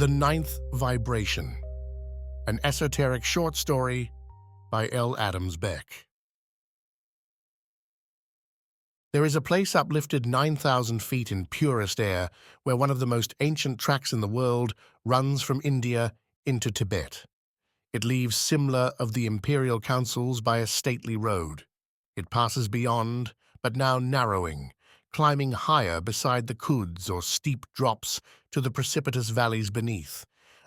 The Ninth Vibration, an esoteric short story by L. Adams Beck. There is a place uplifted 9,000 feet in purest air where one of the most ancient tracks in the world runs from India into Tibet. It leaves Simla of the imperial councils by a stately road. It passes beyond, but now narrowing, climbing higher beside the kuds or steep drops to the precipitous valleys beneath,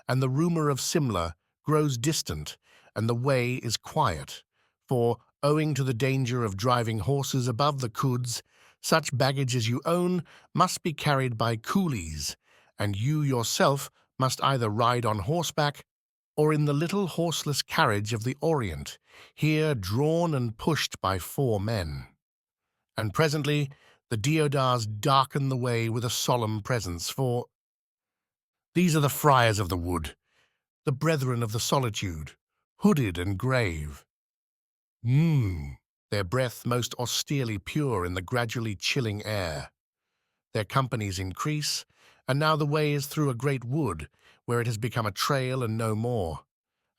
and the rumor of Simla grows distant and the way is quiet, for, owing to the danger of driving horses above the kuds, such baggage as you own must be carried by coolies, and you yourself must either ride on horseback or in the little horseless carriage of the Orient, here drawn and pushed by 4 men. And presently the deodars darken the way with a solemn presence, for these are the friars of the wood, the brethren of the solitude, hooded and grave. Their breath most austerely pure in the gradually chilling air. Their companies increase, and now the way is through a great wood, where it has become a trail and no more.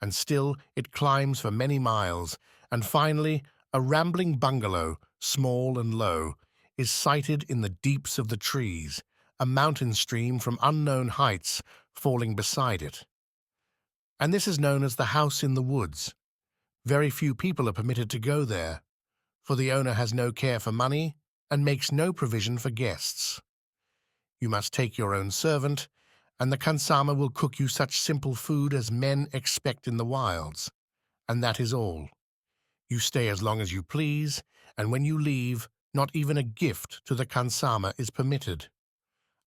And still it climbs for many miles, and finally a rambling bungalow, small and low, is sighted in the deeps of the trees, a mountain stream from unknown heights falling beside it. And this is known as the House in the Woods. Very few people are permitted to go there, for the owner has no care for money and makes no provision for guests. You must take your own servant, and the khansama will cook you such simple food as men expect in the wilds, and that is all. You stay as long as you please, and when you leave, not even a gift to the khansama is permitted.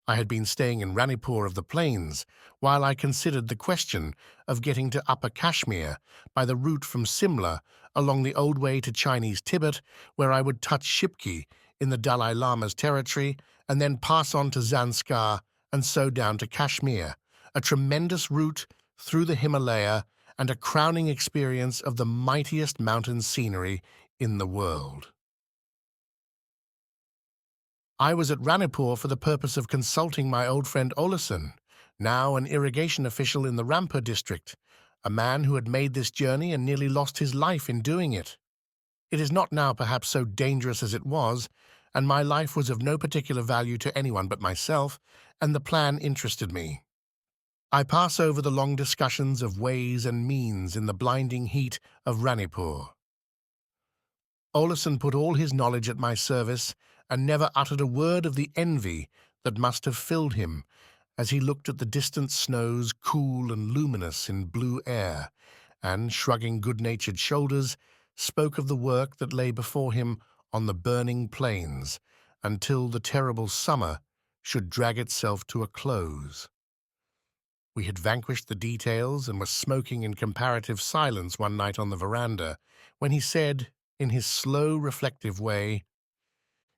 I had been staying in Ranipur of the plains, while I considered the question of getting to Upper Kashmir by the route from Simla along the old way to Chinese Tibet, where I would touch Shipki in the Dalai Lama's territory, and then pass on to Zanskar and so down to Kashmir, a tremendous route through the Himalaya and a crowning experience of the mightiest mountain scenery in the world. I was at Ranipur for the purpose of consulting my old friend Olason, now an irrigation official in the Rampur district, a man who had made this journey and nearly lost his life in doing it. It is not now perhaps so dangerous as it was, and my life was of no particular value to anyone but myself, and the plan interested me. I pass over the long discussions of ways and means in the blinding heat of Ranipur. Olason put all his knowledge at my service and never uttered a word of the envy that must have filled him as he looked at the distant snows cool and luminous in blue air, and, shrugging good-natured shoulders, spoke of the work that lay before him on the burning plains until the terrible summer should drag itself to a close. We had vanquished the details and were smoking in comparative silence one night on the veranda, when he said, in his slow, reflective way,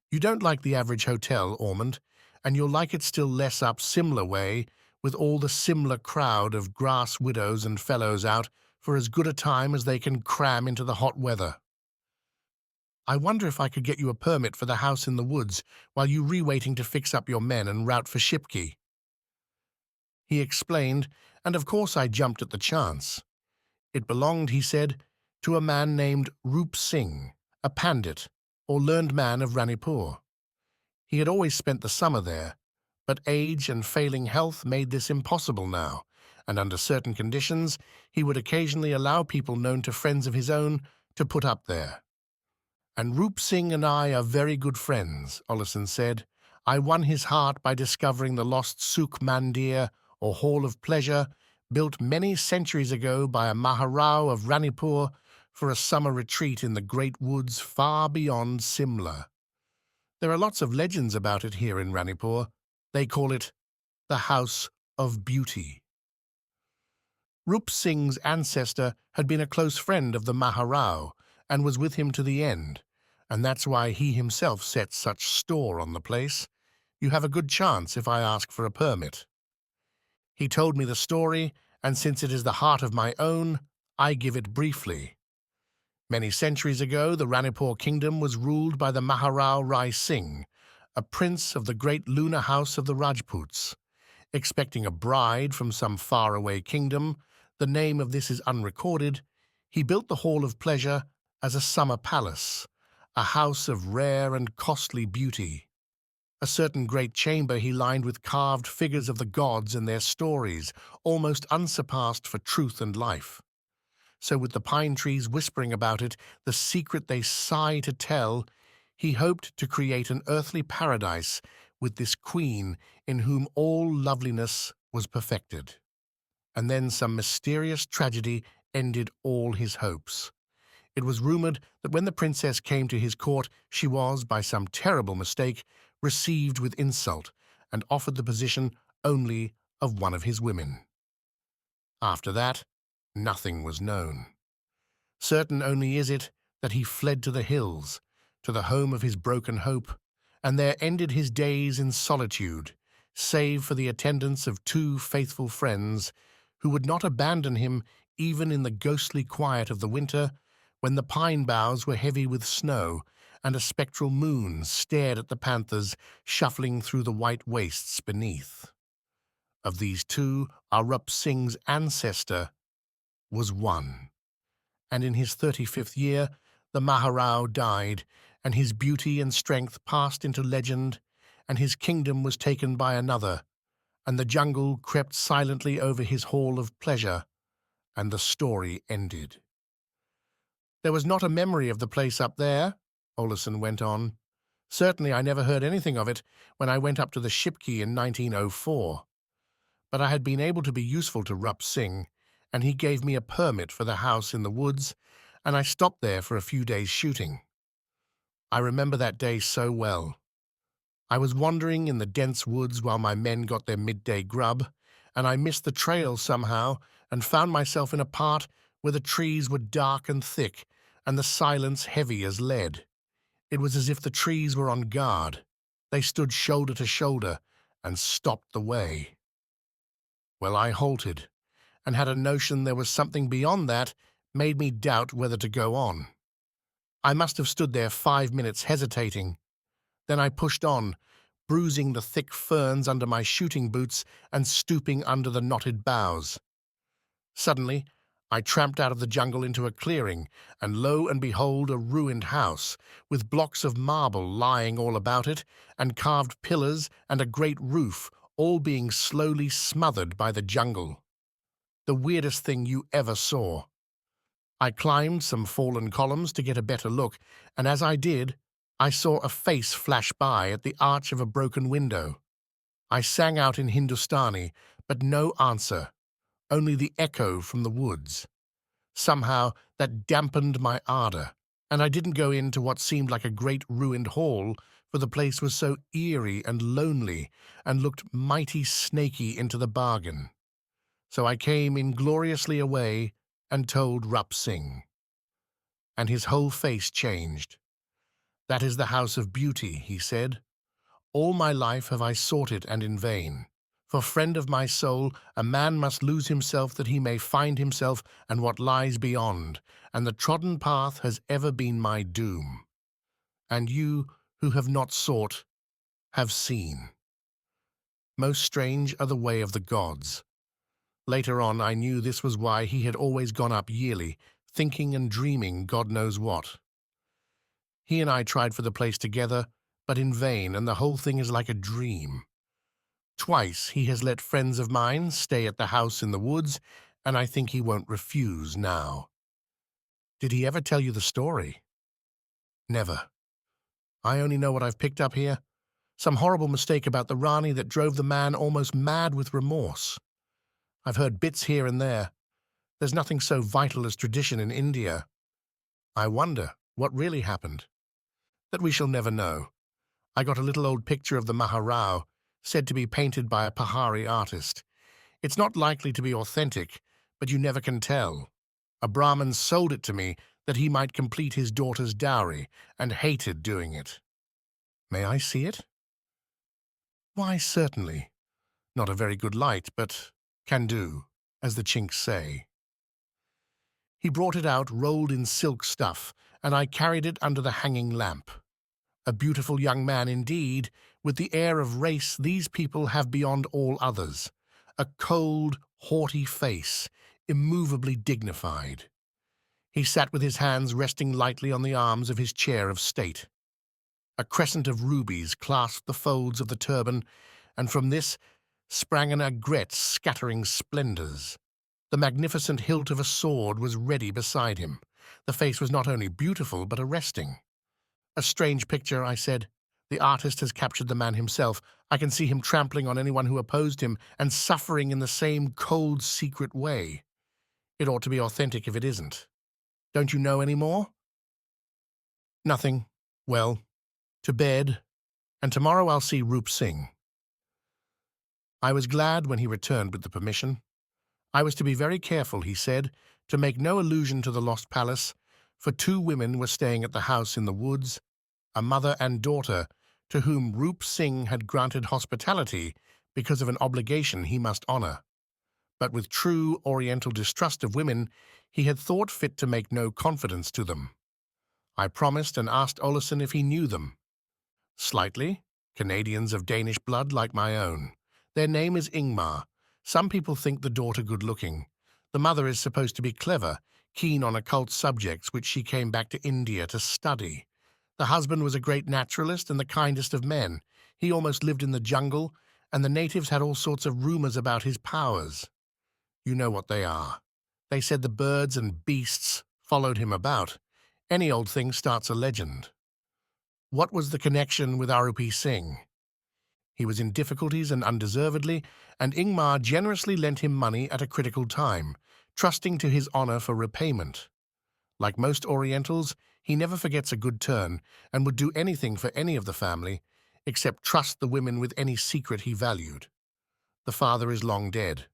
"You don't like the average hotel, Ormond, and you'll like it still less up Simla way, with all the Simla crowd of grass widows and fellows out for as good a time as they can cram into the hot weather. I wonder if I could get you a permit for the house in the woods while you re-waiting to fix up your men and route for Shipki." He explained, and of course I jumped at the chance. It belonged, he said, to a man named Roop Singh, a pandit, or learned man of Ranipur. He had always spent the summer there, but age and failing health made this impossible now, and under certain conditions he would occasionally allow people known to friends of his own to put up there. "And Roop Singh and I are very good friends," Olason said. "I won his heart by discovering the lost Sukh Mandir, or Hall of Pleasure, built many centuries ago by a Maharao of Ranipur for a summer retreat in the great woods far beyond Simla. There are lots of legends about it here in Ranipur. They call it the House of Beauty." Roop Singh's ancestor had been a close friend of the Maharao and was with him to the end, and that's why he himself sets such store on the place. You have a good chance if I ask for a permit. He told me the story, and since it is the heart of my own, I give it briefly. Many centuries ago, the Ranipur kingdom was ruled by the Maharao Rai Singh, a prince of the great lunar house of the Rajputs. expecting a bride from some faraway kingdom. The name of this is unrecorded. He built the Hall of Pleasure as a summer palace, a house of rare and costly beauty. A certain great chamber he lined with carved figures of the gods and their stories, almost unsurpassed for truth and life. So with the pine trees whispering about it, the secret they sigh to tell, he hoped to create an earthly paradise with this queen in whom all loveliness was perfected. And then some mysterious tragedy ended all his hopes. It was rumored that when the princess came to his court, she was, by some terrible mistake, received with insult and offered the position only of one of his women. After that, nothing was known. Certain only is it that he fled to the hills, to the home of his broken hope, and there ended his days in solitude, save for the attendance of two faithful friends who would not abandon him even in the ghostly quiet of the winter, when the pine boughs were heavy with snow and a spectral moon stared at the panthers shuffling through the white wastes beneath. Of these two, Rup Singh's ancestor was one, and in his 35th year the Maharao died, and his beauty and strength passed into legend, and his kingdom was taken by another, and the jungle crept silently over his hall of pleasure, and the story ended. There was not a memory of the place up there, Olison went on. Certainly I never heard anything of it when I went up to the Shipki in 1904. But I had been able to be useful to Rup Singh, and he gave me a permit for the house in the woods, and I stopped there for a few days shooting. I remember that day so well. I was wandering in the dense woods while my men got their midday grub, and I missed the trail somehow and found myself in a part where the trees were dark and thick and the silence heavy as lead. It was as if the trees were on guard. They stood shoulder to shoulder and stopped the way. Well, I halted, and had a notion there was something beyond that made me doubt whether to go on. I must have stood there 5 minutes hesitating. Then I pushed on, bruising the thick ferns under my shooting boots and stooping under the knotted boughs. Suddenly, I tramped out of the jungle into a clearing, and lo and behold a ruined house, with blocks of marble lying all about it, and carved pillars and a great roof, all being slowly smothered by the jungle. The weirdest thing you ever saw. I climbed some fallen columns to get a better look, and as I did, I saw a face flash by at the arch of a broken window. I sang out in Hindustani, but no answer, only the echo from the woods. Somehow that dampened my ardor, and I didn't go into what seemed like a great ruined hall, for the place was so eerie and lonely and looked mighty snaky into the bargain. So I came ingloriously away and told Rup Singh. And his whole face changed. "That is the house of beauty," he said. "All my life have I sought it, and in vain. For friend of my soul, a man must lose himself that he may find himself and what lies beyond, and the trodden path has ever been my doom. And you, who have not sought, have seen. Most strange are the way of the gods." Later on I knew this was why he had always gone up yearly, thinking and dreaming God knows what. He and I tried for the place together, but in vain, and the whole thing is like a dream. Twice he has let friends of mine stay at the house in the woods, and I think he won't refuse now. Did he ever tell you the story? Never. I only know what I've picked up here. Some horrible mistake about the Rani that drove the man almost mad with remorse. I've heard bits here and there. There's nothing so vital as tradition in India. I wonder what really happened. That we shall never know. I got a little old picture of the Maharao, said to be painted by a Pahari artist. It's not likely to be authentic, but you never can tell. A Brahmin sold it to me that he might complete his daughter's dowry, and hated doing it. May I see it? Why, certainly. Not a very good light, but can do, as the Chinks say. He brought it out rolled in silk stuff, and I carried it under the hanging lamp. A beautiful young man indeed, with the air of race these people have beyond all others. A cold, haughty face, immovably dignified. He sat with his hands resting lightly on the arms of his chair of state. A crescent of rubies clasped the folds of the turban, and from this sprang an aigrette scattering splendors. The magnificent hilt of a sword was ready beside him. The face was not only beautiful, but arresting. "A strange picture," I said. "The artist has captured the man himself. I can see him trampling on anyone who opposed him, and suffering in the same cold, secret way. It ought to be authentic if it isn't. Don't you know any more?" "Nothing. Well, to bed, and tomorrow I'll see Roop Singh." I was glad when he returned with the permission. I was to be very careful, he said, to make no allusion to the lost palace, for 2 women were staying at the house in the woods, a mother and daughter, to whom Roop Singh had granted hospitality because of an obligation he must honor. But with true Oriental distrust of women, he had thought fit to make no confidence to them. I promised and asked Olesen if he knew them. "Slightly. Canadians of Danish blood like my own. Their name is Ingmar. Some people think the daughter good-looking. The mother is supposed to be clever, keen on occult subjects which she came back to India to study. The husband was a great naturalist and the kindest of men. He almost lived in the jungle, and the natives had all sorts of rumors about his powers. You know what they are. They said the birds and beasts followed him about. Any old thing starts a legend." "What was the connection with Arupi Singh?" "He was in difficulties and undeservedly, and Ingmar generously lent him money at a critical time, trusting to his honor for repayment. Like most Orientals, he never forgets a good turn and would do anything for any of the family, except trust the women with any secret he valued. The father is long dead.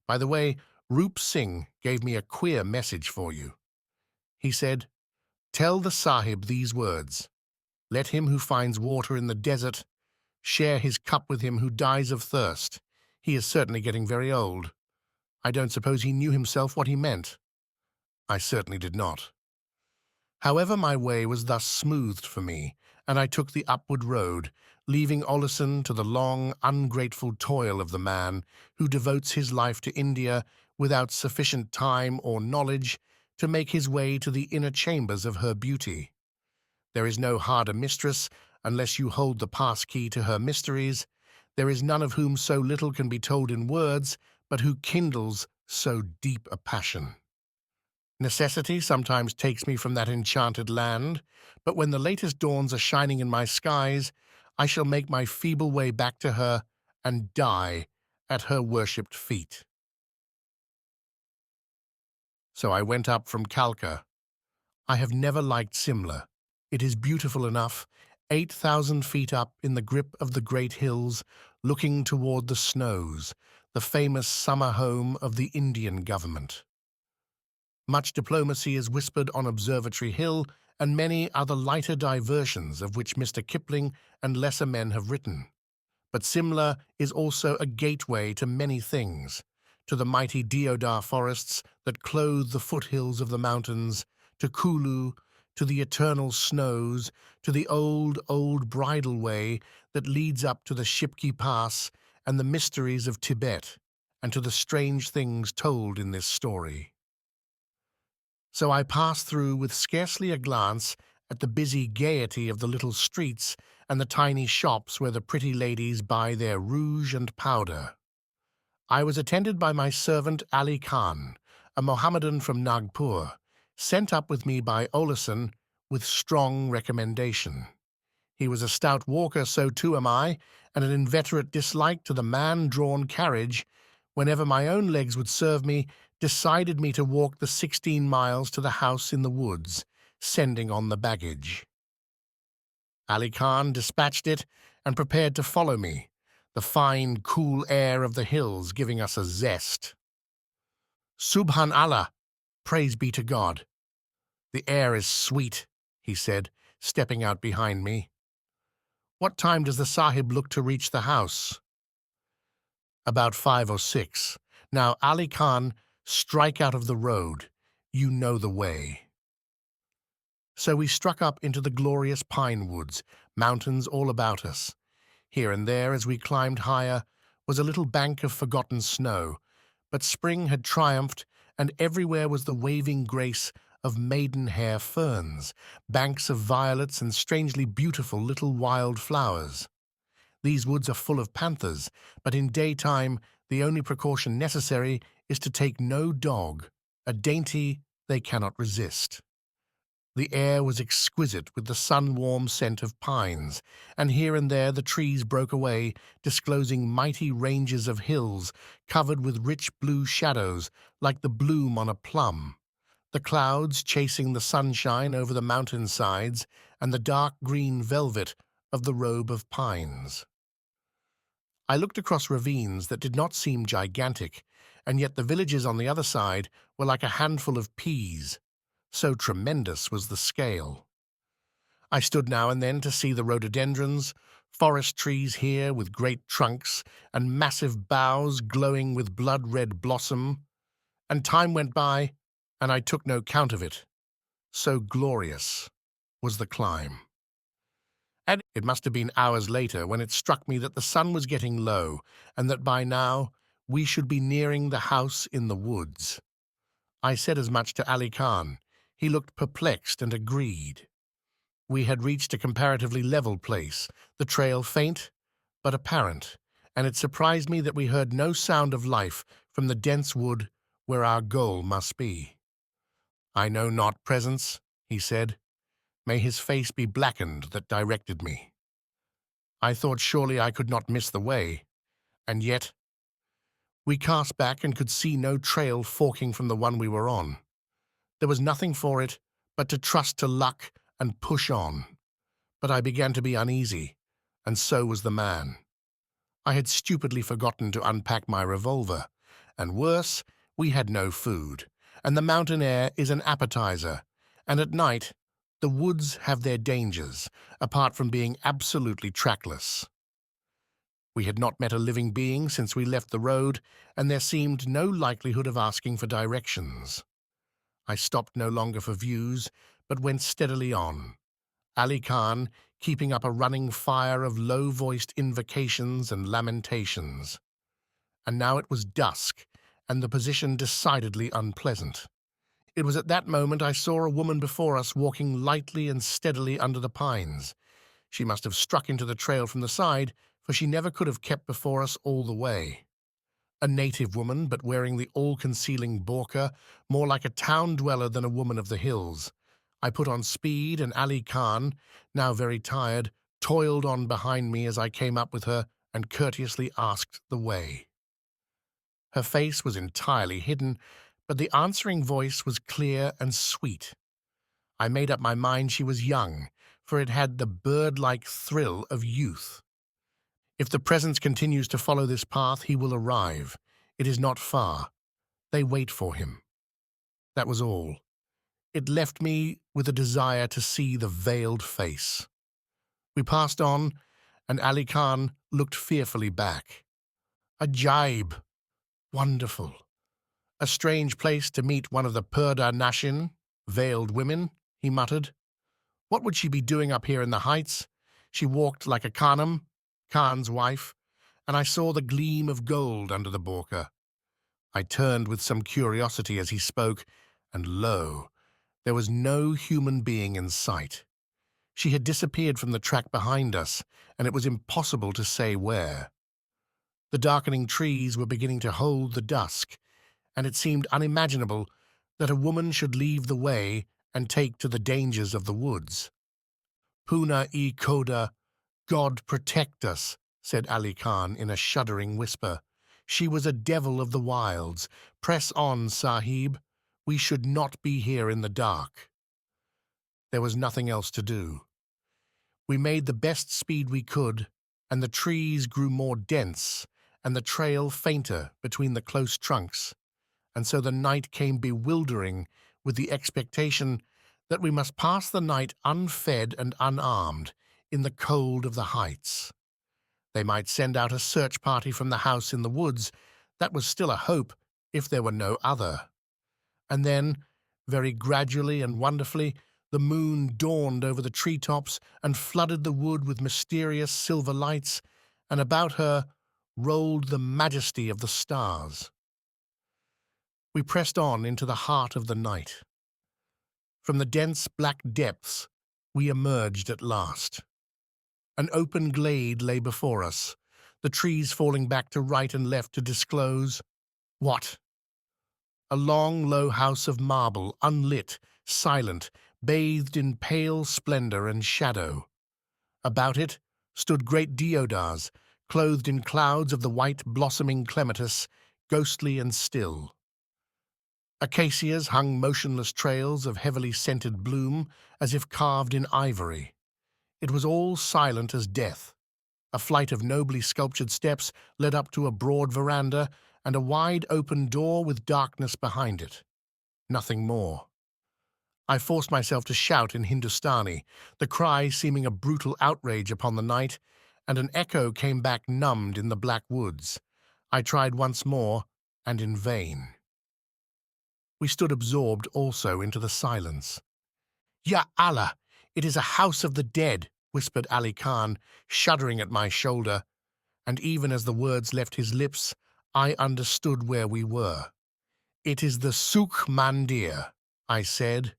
By the way, Roop Singh gave me a queer message for you. He said, 'Tell the Sahib these words. Let him who finds water in the desert share his cup with him who dies of thirst. He is certainly getting very old.' I don't suppose he knew himself what he meant." I certainly did not. However, my way was thus smoothed for me, and I took the upward road, leaving Olesen to the long, ungrateful toil of the man who devotes his life to India without sufficient time or knowledge to make his way to the inner chambers of her beauty. There is no harder mistress unless you hold the pass-key to her mysteries. There is none of whom so little can be told in words, but who kindles so deep a passion. Necessity sometimes takes me from that enchanted land, but when the latest dawns are shining in my skies, I shall make my feeble way back to her and die at her worshipped feet." So I went up from Kalka. I have never liked Simla. It is beautiful enough, 8,000 feet up in the grip of the great hills, looking toward the snows, the famous summer home of the Indian government. Much diplomacy is whispered on Observatory Hill and many other lighter diversions of which Mr. Kipling and lesser men have written. But Simla is also a gateway to many things, to the mighty deodar forests that clothe the foothills of the mountains, to Kulu, to the eternal snows, to the old, old bridle way that leads up to the Shipki Pass and the mysteries of Tibet, and to the strange things told in this story. So I passed through with scarcely a glance at the busy gaiety of the little streets and the tiny shops where the pretty ladies buy their rouge and powder. I was attended by my servant Ali Khan, a Mohammedan from Nagpur, sent up with me by Olesen with strong recommendation. He was a stout walker, so too am I, and an inveterate dislike to the man-drawn carriage, whenever my own legs would serve me, decided me to walk the 16 miles to the house in the woods, sending on the baggage. Ali Khan dispatched it and prepared to follow me, the fine, cool air of the hills giving us a zest. "Subhan Allah, praise be to God. The air is sweet," he said, stepping out behind me. "What time does the Sahib look to reach the house?" "About 5 or 6. Now, Ali Khan, strike out of the road. You know the way." So we struck up into the glorious pine woods, mountains all about us. Here and there, as we climbed higher, was a little bank of forgotten snow, but spring had triumphed, and everywhere was the waving grace of maidenhair ferns, banks of violets, and strangely beautiful little wild flowers. These woods are full of panthers, but in daytime the only precaution necessary is to take no dog, a dainty they cannot resist. The air was exquisite with the sun-warm scent of pines, and here and there the trees broke away, disclosing mighty ranges of hills covered with rich blue shadows like the bloom on a plum, the clouds chasing the sunshine over the mountain sides and the dark green velvet of the robe of pines. I looked across ravines that did not seem gigantic, and yet the villages on the other side were like a handful of peas. So tremendous was the scale. I stood now and then to see the rhododendrons, forest trees here with great trunks and massive boughs glowing with blood-red blossom, and time went by, and I took no count of it. So glorious was the climb. And it must have been hours later when it struck me that the sun was getting low, and that by now we should be nearing the house in the woods. I said as much to Ali Khan. He looked perplexed and agreed. We had reached a comparatively level place, the trail faint but apparent, and it surprised me that we heard no sound of life from the dense wood where our goal must be. "I know not presence," he said. "May his face be blackened that directed me." I thought surely I could not miss the way, and yet we cast back and could see no trail forking from the one we were on. There was nothing for it but to trust to luck and push on. But I began to be uneasy, and so was the man. I had stupidly forgotten to unpack my revolver, and worse, we had no food, and the mountain air is an appetizer, and at night the woods have their dangers, apart from being absolutely trackless. We had not met a living being since we left the road, and there seemed no likelihood of asking for directions. I stopped no longer for views, but went steadily on, Ali Khan keeping up a running fire of low-voiced invocations and lamentations. And now it was dusk, and the position decidedly unpleasant. It was at that moment I saw a woman before us walking lightly and steadily under the pines. She must have struck into the trail from the side, for she never could have kept before us all the way. A native woman, but wearing the all-concealing burqa, more like a town dweller than a woman of the hills. I put on speed, and Ali Khan, now very tired, toiled on behind me as I came up with her and courteously asked the way. Her face was entirely hidden, but the answering voice was clear and sweet. I made up my mind she was young, for it had the bird-like thrill of youth. "If the presence continues to follow this path, he will arrive. It is not far. They wait for him." That was all. It left me with a desire to see the veiled face. We passed on, and Ali Khan looked fearfully back. "Ajaib! Wonderful! A strange place to meet one of the Purda Nashin, veiled women," he muttered. "What would she be doing up here in the heights? She walked like a Khanum, Khan's wife, and I saw the gleam of gold under the burqa." I turned with some curiosity as he spoke, and lo, there was no human being in sight. She had disappeared from the track behind us, and it was impossible to say where. The darkening trees were beginning to hold the dusk, and it seemed unimaginable that a woman should leave the way and take to the dangers of the woods. "Puna-e-Koda, God protect us," said Ali Khan in a shuddering whisper. "She was a devil of the wilds. Press on, Sahib. We should not be here in the dark." There was nothing else to do. We made the best speed we could, and the trees grew more dense, and the trail fainter between the close trunks, and so the night came bewildering with the expectation that we must pass the night unfed and unarmed in the cold of the heights. They might send out a search party from the house in the woods. That was still a hope, if there were no other. And then, very gradually and wonderfully, The moon dawned over the treetops and flooded the wood with mysterious silver lights, and about her rolled the majesty of the stars. We pressed on into the heart of the night. From the dense black depths, we emerged at last. An open glade lay before us, the trees falling back to right and left to disclose what? A long, low house of marble, unlit, silent, bathed in pale splendor and shadow. About it stood great deodars, clothed in clouds of the white blossoming clematis, ghostly and still. Acacias hung motionless trails of heavily scented bloom, as if carved in ivory. It was all silent as death. A flight of nobly sculptured steps led up to a broad veranda and a wide open door with darkness behind it. Nothing more. I forced myself to shout in Hindustani, the cry seeming a brutal outrage upon the night, and an echo came back numbed in the black woods. I tried once more, and in vain. We stood absorbed also into the silence. "Ya Allah! It is a house of the dead," whispered Ali Khan, shuddering at my shoulder, and even as the words left his lips, I understood where we were. "It is the Sukh Mandir," I said.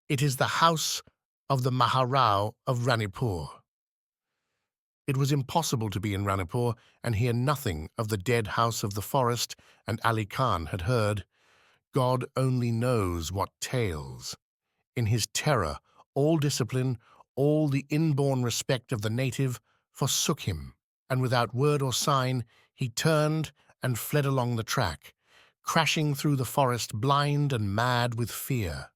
"It is the house of the Maharao of Ranipur." It was impossible to be in Ranipur and hear nothing of the dead house of the forest, and Ali Khan had heard. God only knows what tales. In his terror, all discipline, all the inborn respect of the native forsook him, and without word or sign, he turned and fled along the track, crashing through the forest blind and mad with fear.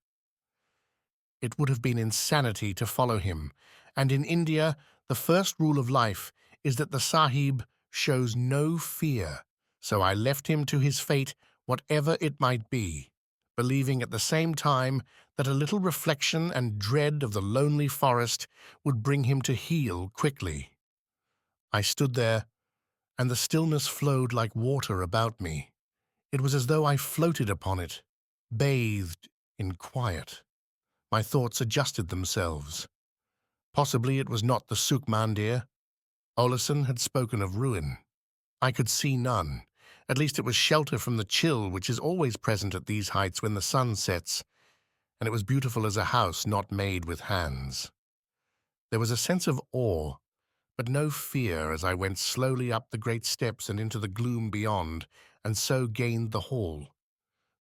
It would have been insanity to follow him, and in India, the first rule of life is that the Sahib shows no fear, so I left him to his fate, whatever it might be, believing at the same time that a little reflection and dread of the lonely forest would bring him to heel quickly. I stood there, and the stillness flowed like water about me. It was as though I floated upon it, bathed in quiet. My thoughts adjusted themselves. Possibly it was not the Sukh Mandir. Oleson had spoken of ruin. I could see none. At least it was shelter from the chill which is always present at these heights when the sun sets, and it was beautiful as a house not made with hands. There was a sense of awe, but no fear as I went slowly up the great steps and into the gloom beyond, and so gained the hall.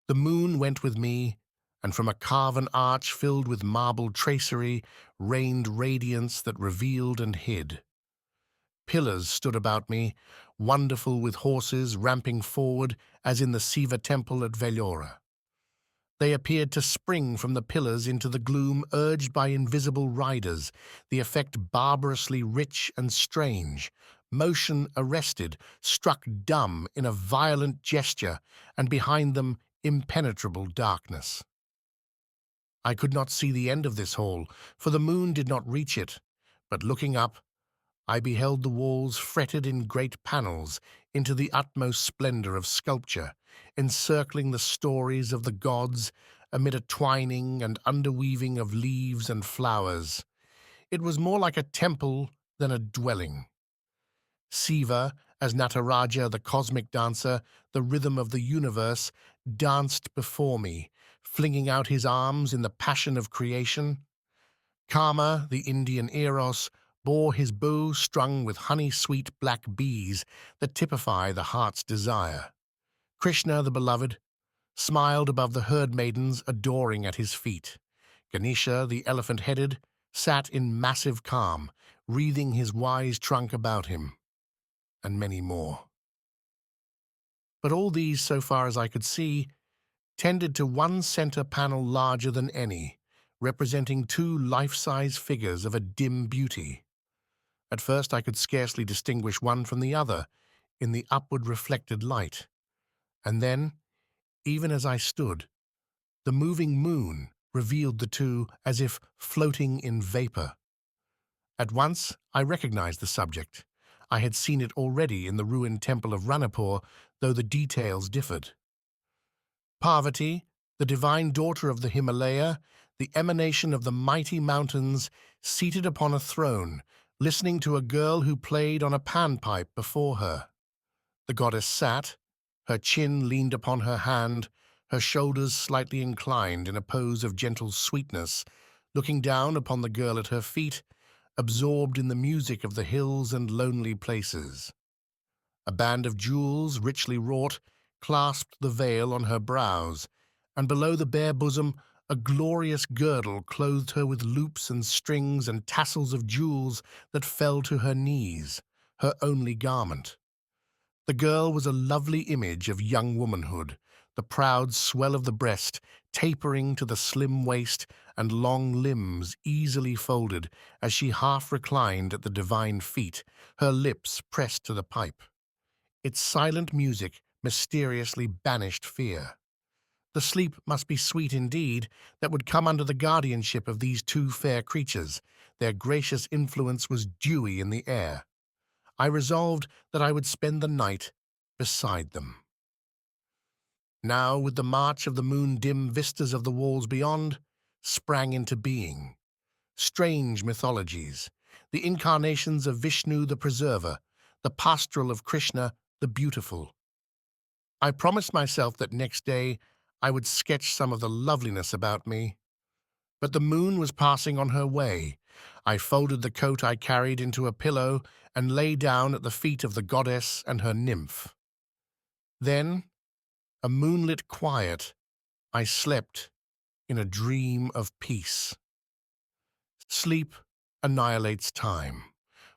The moon went with me, and from a carven arch filled with marble tracery rained radiance that revealed and hid. Pillars stood about me, wonderful with horses ramping forward as in the Siva temple at Vellore. They appeared to spring from the pillars into the gloom urged by invisible riders, the effect barbarously rich and strange, motion arrested, struck dumb in a violent gesture, and behind them impenetrable darkness. I could not see the end of this hall, for the moon did not reach it, but looking up, I beheld the walls fretted in great panels into the utmost splendor of sculpture, encircling the stories of the gods amid a twining and underweaving of leaves and flowers. It was more like a temple than a dwelling. Siva, as Nataraja, the cosmic dancer, the rhythm of the universe, danced before me, flinging out his arms in the passion of creation. Kama, the Indian Eros, bore his bow strung with honey-sweet black bees that typify the heart's desire. Krishna, the beloved, smiled above the herd maidens adoring at his feet. Ganesha, the elephant-headed, sat in massive calm, wreathing his wise trunk about him, and many more. But all these, so far as I could see, tended to one center panel larger than any, representing two life-size figures of a dim beauty. At first I could scarcely distinguish one from the other in the upward reflected light. And then, even as I stood, the moving moon revealed the two as if floating in vapor. At once I recognized the subject. I had seen it already in the ruined temple of Ranipur, though the details differed. Parvati, the divine daughter of the Himalaya, the emanation of the mighty mountains, seated upon a throne, listening to a girl who played on a panpipe before her. The goddess sat, her chin leaned upon her hand, her shoulders slightly inclined in a pose of gentle sweetness, looking down upon the girl at her feet, absorbed in the music of the hills and lonely places. A band of jewels, richly wrought, clasped the veil on her brows, and below the bare bosom a glorious girdle clothed her with loops and strings and tassels of jewels that fell to her knees, her only garment. The girl was a lovely image of young womanhood, the proud swell of the breast tapering to the slim waist and long limbs easily folded as she half reclined at the divine feet, her lips pressed to the pipe. Its silent music mysteriously banished fear. The sleep must be sweet indeed that would come under the guardianship of these two fair creatures. Their gracious influence was dewy in the air. I resolved that I would spend the night beside them. Now, with the march of the moon, dim vistas of the walls beyond sprang into being. Strange mythologies, the incarnations of Vishnu the Preserver, the pastoral of Krishna the Beautiful. I promised myself that next day I would sketch some of the loveliness about me. But the moon was passing on her way. I folded the coat I carried into a pillow and lay down at the feet of the goddess and her nymph. Then, a moonlit quiet, I slept in a dream of peace. Sleep annihilates time.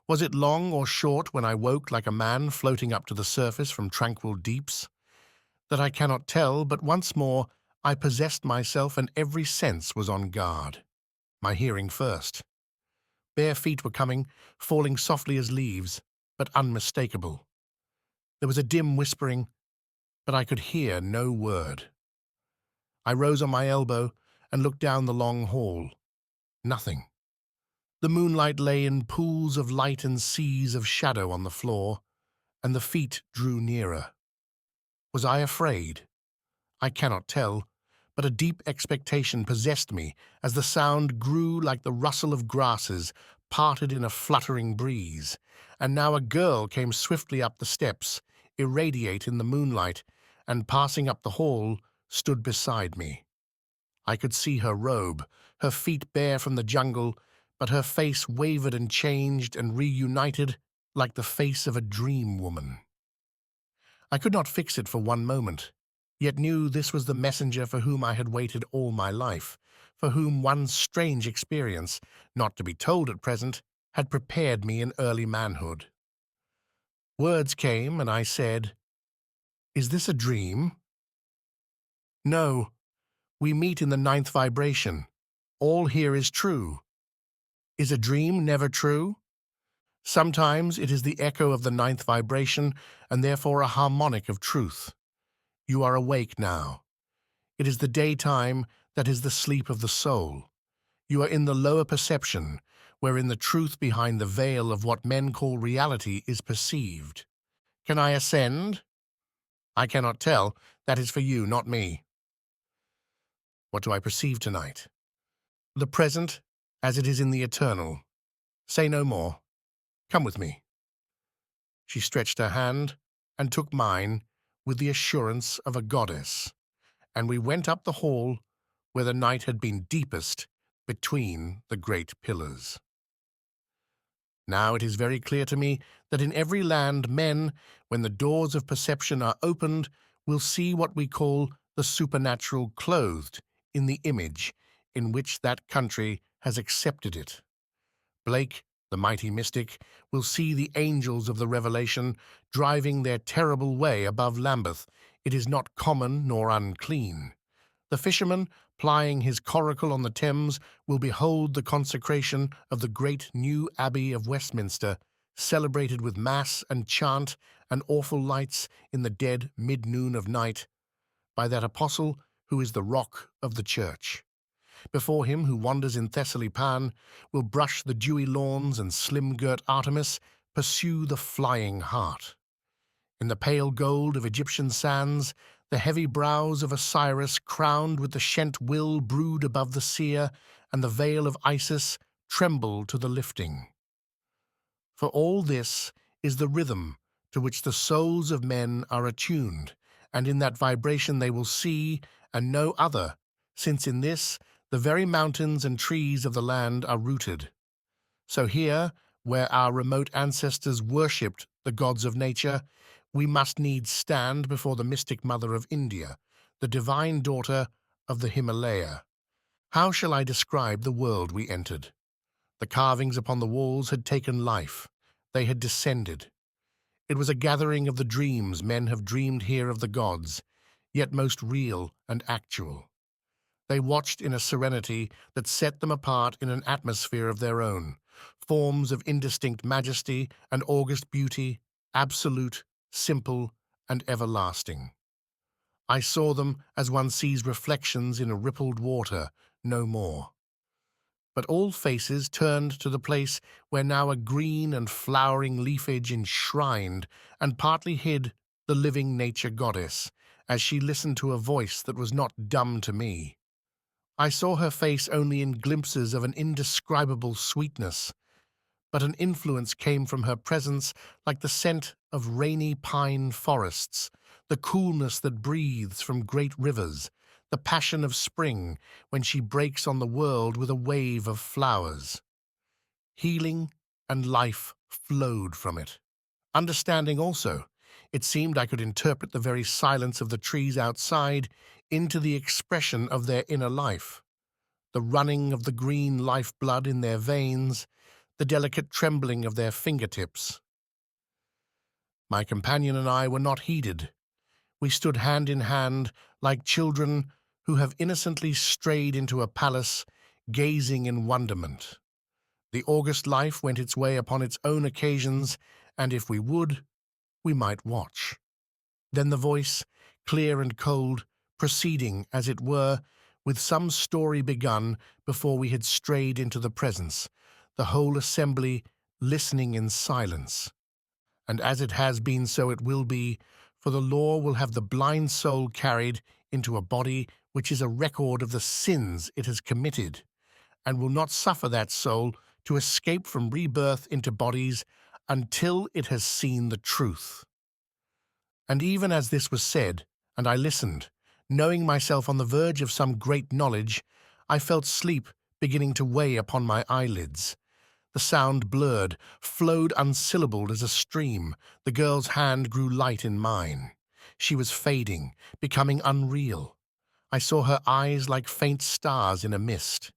Was it long or short when I woke like a man floating up to the surface from tranquil deeps? That I cannot tell, but once more I possessed myself and every sense was on guard. My hearing first. Bare feet were coming, falling softly as leaves, but unmistakable. There was a dim whispering, but I could hear no word. I rose on my elbow and looked down the long hall. Nothing. The moonlight lay in pools of light and seas of shadow on the floor, and the feet drew nearer. Was I afraid? I cannot tell, but a deep expectation possessed me as the sound grew like the rustle of grasses parted in a fluttering breeze, and now a girl came swiftly up the steps, irradiate in the moonlight, and passing up the hall, stood beside me. I could see her robe, her feet bare from the jungle, but her face wavered and changed and reunited like the face of a dream woman. I could not fix it for one moment, yet knew this was the messenger for whom I had waited all my life, for whom one strange experience, not to be told at present, had prepared me in early manhood. Words came, and I said, "Is this a dream?" "No. We meet in the ninth vibration. All here is true." "Is a dream never true?" "Sometimes it is the echo of the ninth vibration, and therefore a harmonic of truth. You are awake now. It is the daytime that is the sleep of the soul. You are in the lower perception, wherein the truth behind the veil of what men call reality is perceived. Can I ascend?" "I cannot tell. That is for you, not me." "What do I perceive tonight?" "The present, as it is in the eternal. Say no more. Come with me." She stretched her hand and took mine with the assurance of a goddess, and we went up the hall where the night had been deepest between the great pillars. Now it is very clear to me that in every land men, when the doors of perception are opened, will see what we call the supernatural clothed in the image in which that country has accepted it. Blake, the mighty mystic, will see the angels of the revelation driving their terrible way above Lambeth. It is not common nor unclean. The fisherman, plying his coracle on the Thames, will behold the consecration of the great new Abbey of Westminster, celebrated with mass and chant and awful lights in the dead mid-noon of night, by that apostle who is the rock of the church. Before him who wanders in Thessaly Pan will brush the dewy lawns and slim-girt Artemis pursue the flying hart. In the pale gold of Egyptian sands The heavy brows of Osiris, crowned with the shent will, brood above the seer, and the veil of Isis trembled to the lifting. For all this is the rhythm to which the souls of men are attuned, and in that vibration they will see, and no other, since in this the very mountains and trees of the land are rooted. So here, where our remote ancestors worshipped the gods of nature, we must needs stand before the mystic mother of India, the divine daughter of the Himalaya. How shall I describe the world we entered? The carvings upon the walls had taken life. They had descended. It was a gathering of the dreams men have dreamed here of the gods, yet most real and actual. They watched in a serenity that set them apart in an atmosphere of their own, forms of indistinct majesty and august beauty, absolute, simple, and everlasting. I saw them as one sees reflections in a rippled water, no more. But all faces turned to the place where now a green and flowering leafage enshrined and partly hid the living nature goddess, as she listened to a voice that was not dumb to me. I saw her face only in glimpses of an indescribable sweetness, but an influence came from her presence like the scent of rainy pine forests, the coolness that breathes from great rivers, the passion of spring when she breaks on the world with a wave of flowers. Healing and life flowed from it. Understanding also, it seemed I could interpret the very silence of the trees outside into the expression of their inner life, the running of the green lifeblood in their veins, the delicate trembling of their fingertips. My companion and I were not heeded. We stood hand in hand like children who have innocently strayed into a palace, gazing in wonderment. The august life went its way upon its own occasions, and if we would, we might watch. Then the voice, clear and cold, proceeding, as it were, with some story begun before we had strayed into the presence, the whole assembly listening in silence. And as it has been, so it will be, for the law will have the blind soul carried into a body which is a record of the sins it has committed, and will not suffer that soul to escape from rebirth into bodies until it has seen the truth. And even as this was said, and I listened, knowing myself on the verge of some great knowledge, I felt sleep beginning to weigh upon my eyelids. The sound blurred, flowed unsyllabled as a stream. The girl's hand grew light in mine. She was fading, becoming unreal. I saw her eyes like faint stars in a mist.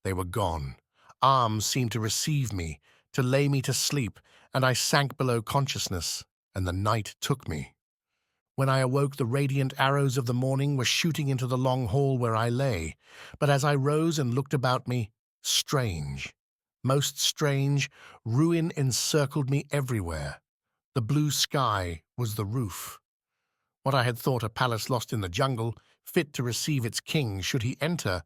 They were gone. Arms seemed to receive me, to lay me to sleep, and I sank below consciousness, and the night took me. When I awoke, the radiant arrows of the morning were shooting into the long hall where I lay, but as I rose and looked about me, strange, most strange, ruin encircled me everywhere. The blue sky was the roof. What I had thought a palace lost in the jungle, fit to receive its king should he enter,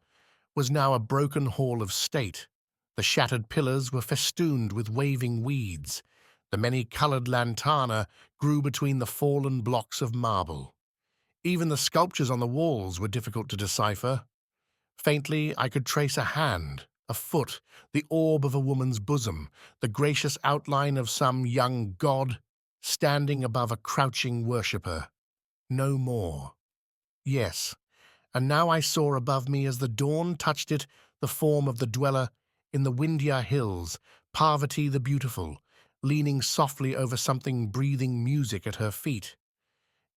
was now a broken hall of state. The shattered pillars were festooned with waving weeds. The many-colored lantana grew between the fallen blocks of marble. Even the sculptures on the walls were difficult to decipher. Faintly, I could trace a hand, a foot, the orb of a woman's bosom, the gracious outline of some young god, standing above a crouching worshipper. No more. Yes, and now I saw above me as the dawn touched it the form of the dweller in the Vindhya hills, Parvati the beautiful, leaning softly over something breathing music at her feet.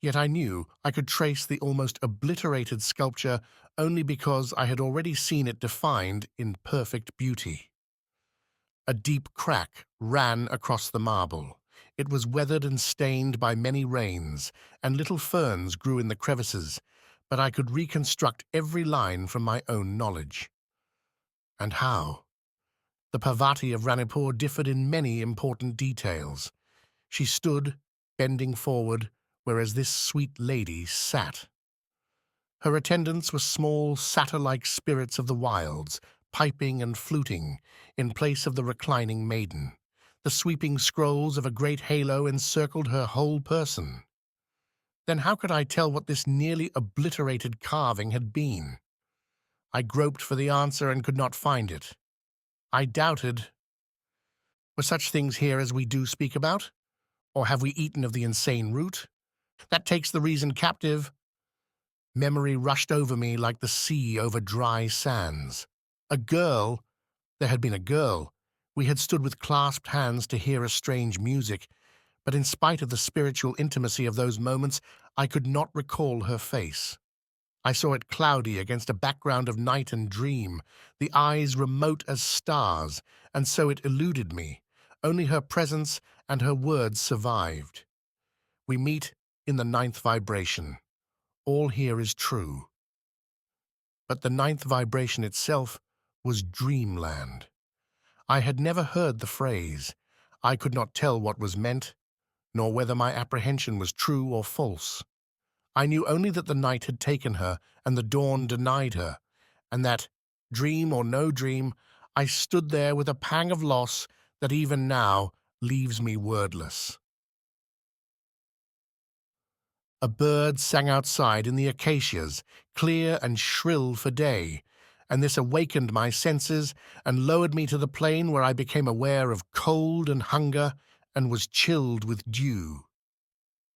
Yet I knew I could trace the almost obliterated sculpture only because I had already seen it defined in perfect beauty. A deep crack ran across the marble. It was weathered and stained by many rains, and little ferns grew in the crevices, but I could reconstruct every line from my own knowledge. And how? The Parvati of Ranipur differed in many important details. She stood, bending forward, whereas this sweet lady sat. Her attendants were small, satyr-like spirits of the wilds, piping and fluting, in place of the reclining maiden. The sweeping scrolls of a great halo encircled her whole person. Then how could I tell what this nearly obliterated carving had been? I groped for the answer and could not find it. I doubted, were such things here as we do speak about? Or have we eaten of the insane root? That takes the reason captive. Memory rushed over me like the sea over dry sands. A girl, there had been a girl. We had stood with clasped hands to hear a strange music, but in spite of the spiritual intimacy of those moments, I could not recall her face. I saw it cloudy against a background of night and dream, the eyes remote as stars, and so it eluded me. Only her presence and her words survived. We meet in the ninth vibration. All here is true. But the ninth vibration itself was dreamland. I had never heard the phrase. I could not tell what was meant, nor whether my apprehension was true or false. I knew only that the night had taken her and the dawn denied her, and that, dream or no dream, I stood there with a pang of loss that even now leaves me wordless. A bird sang outside in the acacias, clear and shrill for day, and this awakened my senses and lowered me to the plane where I became aware of cold and hunger and was chilled with dew.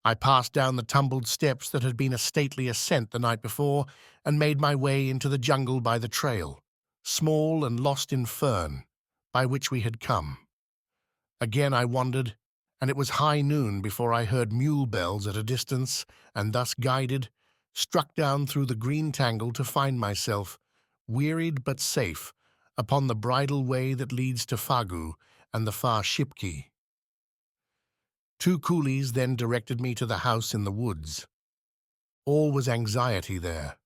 I passed down the tumbled steps that had been a stately ascent the night before and made my way into the jungle by the trail, small and lost in fern, by which we had come. Again I wandered, and it was high noon before I heard mule bells at a distance, and thus guided, struck down through the green tangle to find myself, wearied but safe, upon the bridle way that leads to Fagu and the far Shipki. Two coolies then directed me to the house in the woods. All was anxiety there.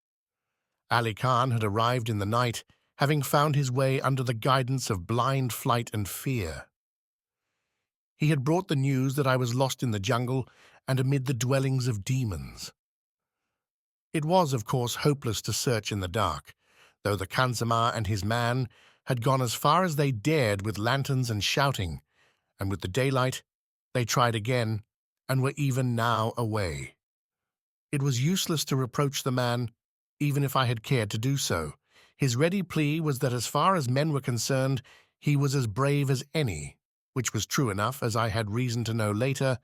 Ali Khan had arrived in the night, having found his way under the guidance of blind flight and fear. He had brought the news that I was lost in the jungle and amid the dwellings of demons. It was, of course, hopeless to search in the dark, though the Khansamah and his man had gone as far as they dared with lanterns and shouting, and with the daylight they tried again and were even now away. It was useless to reproach the man, even if I had cared to do so. His ready plea was that as far as men were concerned, he was as brave as any, which was true enough, as I had reason to know later,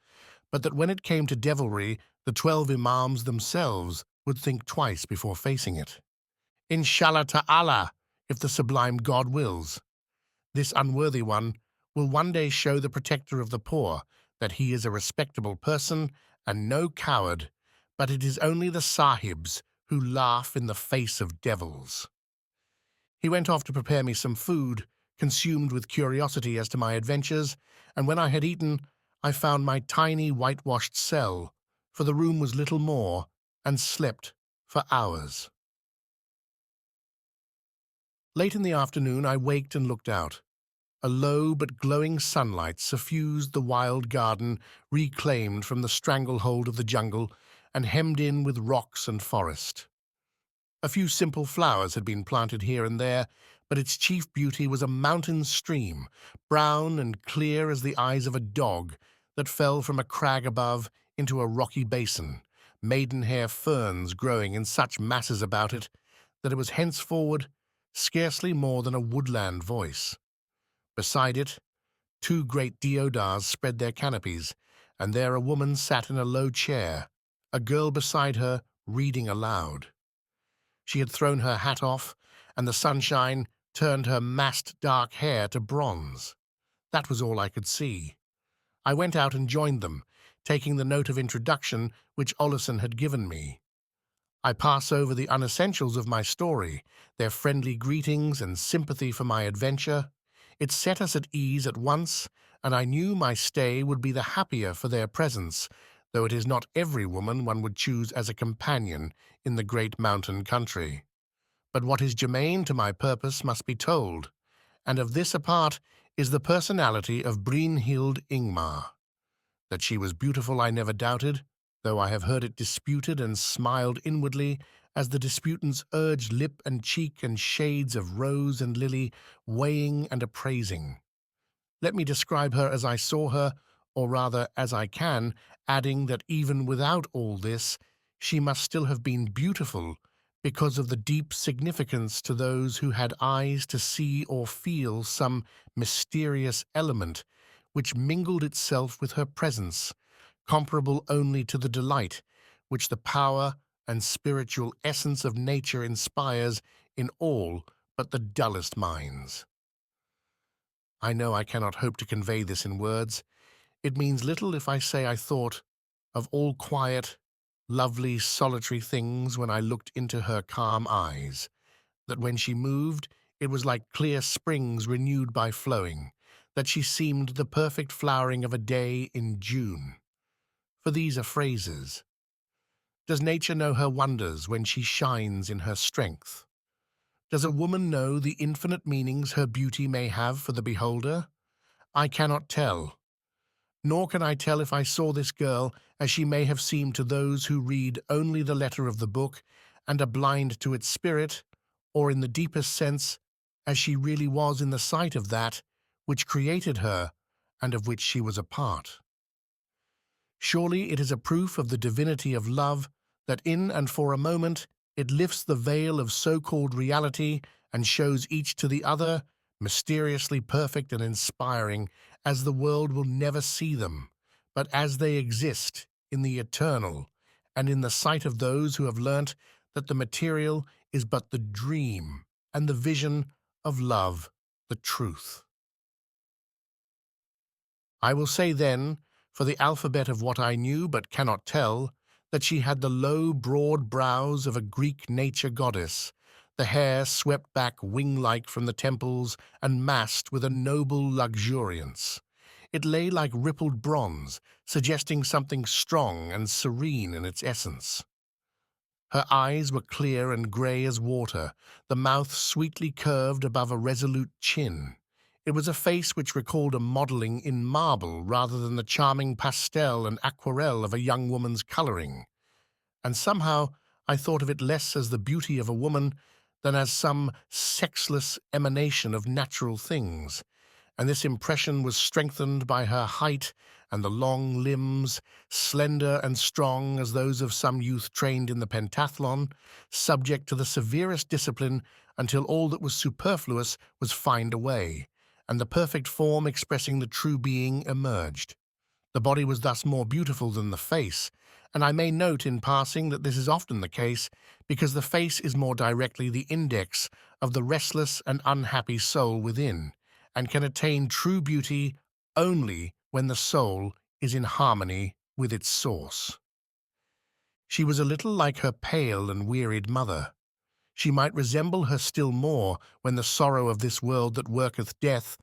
but that when it came to devilry, the 12 imams themselves would think twice before facing it. Inshallah ta'ala, if the sublime God wills. This unworthy one will one day show the protector of the poor that he is a respectable person and no coward, but it is only the sahibs who laugh in the face of devils. He went off to prepare me some food, consumed with curiosity as to my adventures, and when I had eaten, I found my tiny whitewashed cell, for the room was little more, and slept for hours. Late in the afternoon I waked and looked out. A low but glowing sunlight suffused the wild garden reclaimed from the stranglehold of the jungle and hemmed in with rocks and forest. A few simple flowers had been planted here and there, but its chief beauty was a mountain stream, brown and clear as the eyes of a dog, that fell from a crag above into a rocky basin, maidenhair ferns growing in such masses about it that it was henceforward scarcely more than a woodland voice. Beside it, two great deodars spread their canopies, and there a woman sat in a low chair, a girl beside her reading aloud. She had thrown her hat off, and the sunshine turned her massed dark hair to bronze. That was all I could see. I went out and joined them, taking the note of introduction which Olison had given me. I pass over the unessentials of my story, their friendly greetings and sympathy for my adventure. It set us at ease at once, and I knew my stay would be the happier for their presence, though it is not every woman one would choose as a companion in the great mountain country. But what is germane to my purpose must be told, and of this apart is the personality of Brynhild Ingmar. That she was beautiful I never doubted, though I have heard it disputed and smiled inwardly as the disputants urged lip and cheek and shades of rose and lily, weighing and appraising. Let me describe her as I saw her, or rather, as I can, adding that even without all this, she must still have been beautiful because of the deep significance to those who had eyes to see or feel some mysterious element which mingled itself with her presence, comparable only to the delight which the power and spiritual essence of nature inspires in all but the dullest minds. I know I cannot hope to convey this in words. It means little if I say I thought of all quiet, lovely, solitary things when I looked into her calm eyes, that when she moved, it was like clear springs renewed by flowing, that she seemed the perfect flowering of a day in June. For these are phrases. Does nature know her wonders when she shines in her strength? Does a woman know the infinite meanings her beauty may have for the beholder? I cannot tell. Nor can I tell if I saw this girl as she may have seemed to those who read only the letter of the book and are blind to its spirit, or in the deepest sense, as she really was in the sight of that which created her and of which she was a part. Surely it is a proof of the divinity of love that in and for a moment it lifts the veil of so-called reality and shows each to the other, mysteriously perfect and inspiring, as the world will never see them, but as they exist in the eternal, and in the sight of those who have learnt that the material is but the dream and the vision of love, the truth. I will say then, for the alphabet of what I knew but cannot tell, that she had the low, broad brows of a Greek nature goddess, the hair swept back wing-like from the temples and massed with a noble luxuriance. It lay like rippled bronze, suggesting something strong and serene in its essence. Her eyes were clear and grey as water, the mouth sweetly curved above a resolute chin. It was a face which recalled a modelling in marble rather than the charming pastel and aquarelle of a young woman's colouring, and somehow I thought of it less as the beauty of a woman than as some sexless emanation of natural things, and this impression was strengthened by her height and the long limbs, slender and strong as those of some youth trained in the pentathlon, subject to the severest discipline until all that was superfluous was fined away, and the perfect form expressing the true being emerged. The body was thus more beautiful than the face, and I may note in passing that this is often the case because the face is more directly the index of the restless and unhappy soul within, and can attain true beauty only when the soul is in harmony with its source. She was a little like her pale and wearied mother. She might resemble her still more when the sorrow of this world that worketh death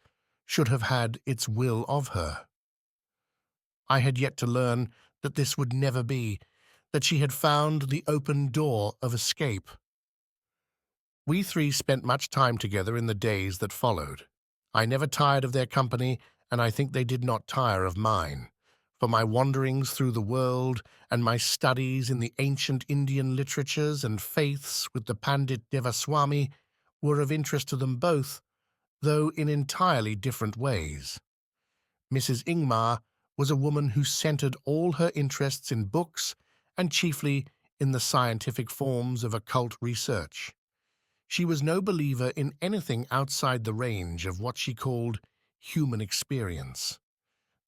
should have had its will of her. I had yet to learn that this would never be, that she had found the open door of escape. We three spent much time together in the days that followed. I never tired of their company, and I think they did not tire of mine, for my wanderings through the world and my studies in the ancient Indian literatures and faiths with the Pandit Devaswami were of interest to them both, though in entirely different ways. Mrs. Ingmar was a woman who centered all her interests in books and chiefly in the scientific forms of occult research. She was no believer in anything outside the range of what she called human experience.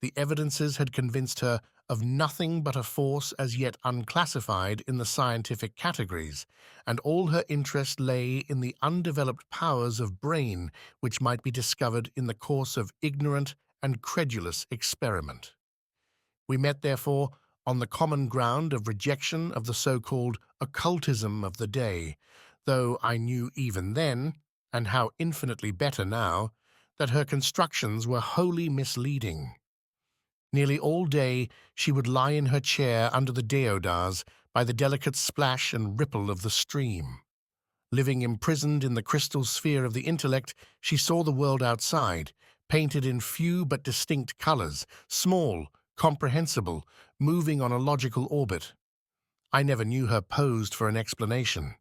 The evidences had convinced her of nothing but a force as yet unclassified in the scientific categories, and all her interest lay in the undeveloped powers of brain which might be discovered in the course of ignorant and credulous experiment. We met, therefore, on the common ground of rejection of the so-called occultism of the day, though I knew even then, and how infinitely better now, that her constructions were wholly misleading. Nearly all day she would lie in her chair under the deodars by the delicate splash and ripple of the stream. Living imprisoned in the crystal sphere of the intellect, she saw the world outside, painted in few but distinct colors, small, comprehensible, moving on a logical orbit. I never knew her posed for an explanation.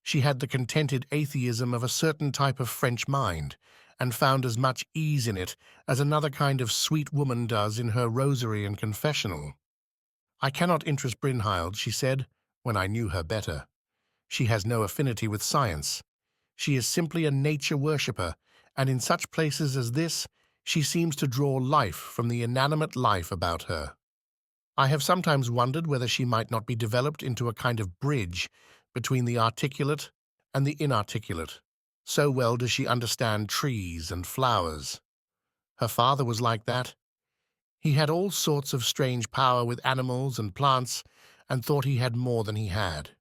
She had the contented atheism of a certain type of French mind, and found as much ease in it as another kind of sweet woman does in her rosary and confessional. "I cannot interest Brynhild," she said, when I knew her better. "She has no affinity with science. She is simply a nature worshipper, and in such places as this, she seems to draw life from the inanimate life about her. I have sometimes wondered whether she might not be developed into a kind of bridge between the articulate and the inarticulate. So well does she understand trees and flowers. Her father was like that. He had all sorts of strange power with animals and plants and thought he had more than he had.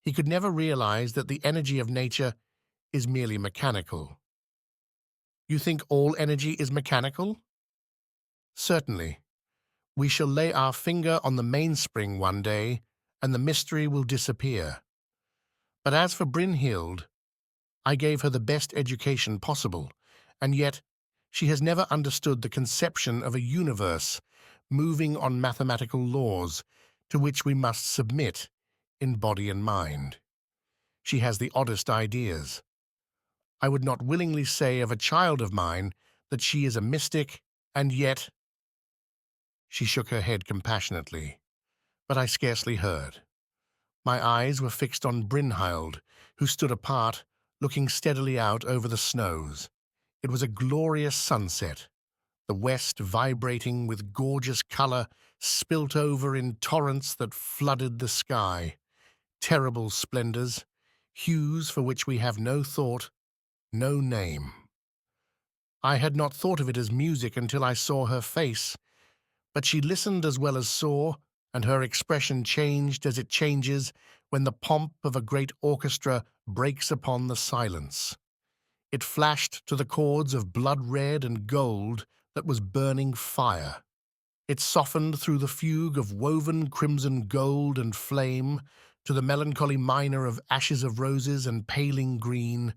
He could never realize that the energy of nature is merely mechanical." "You think all energy is mechanical?" "Certainly. We shall lay our finger on the mainspring one day, and the mystery will disappear. But as for Brynhild, I gave her the best education possible, and yet she has never understood the conception of a universe moving on mathematical laws to which we must submit in body and mind. She has the oddest ideas. I would not willingly say of a child of mine that she is a mystic, and yet—" She shook her head compassionately, but I scarcely heard. My eyes were fixed on Brynhild, who stood apart, looking steadily out over the snows. It was a glorious sunset, the west vibrating with gorgeous color spilt over in torrents that flooded the sky. Terrible splendors, hues for which we have no thought, no name. I had not thought of it as music until I saw her face, but she listened as well as saw, and her expression changed as it changes when the pomp of a great orchestra breaks upon the silence. It flashed to the chords of blood red and gold that was burning fire. It softened through the fugue of woven crimson gold and flame to the melancholy minor of ashes of roses and paling green,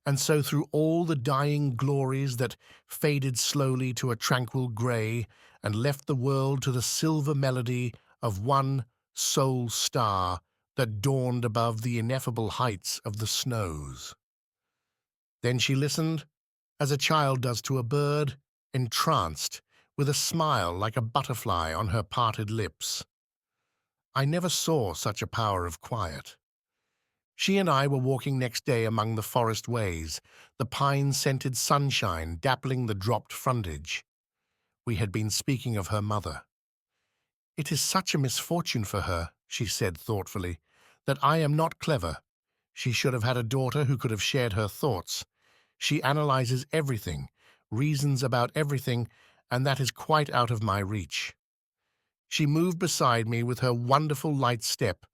and so through all the dying glories that faded slowly to a tranquil grey and left the world to the silver melody of one sole star that dawned above the ineffable heights of the snows. Then she listened, as a child does to a bird, entranced, with a smile like a butterfly on her parted lips. I never saw such a power of quiet. She and I were walking next day among the forest ways, the pine-scented sunshine dappling the dropped frondage. We had been speaking of her mother. "It is such a misfortune for her," she said thoughtfully, "that I am not clever. She should have had a daughter who could have shared her thoughts. She analyzes everything, reasons about everything, and that is quite out of my reach." She moved beside me with her wonderful light step,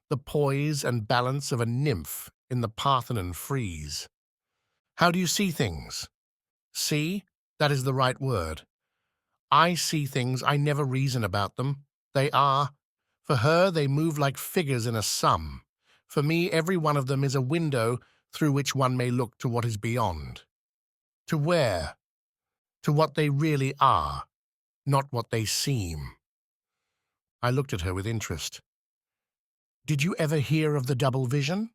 the poise and balance of a nymph in the Parthenon frieze. "How do you see things?" "See? That is the right word. I see things, I never reason about them. They are. For her, they move like figures in a sum. For me, every one of them is a window through which one may look to what is beyond. To where? To what they really are, not what they seem." I looked at her with interest. "Did you ever hear of the double vision?"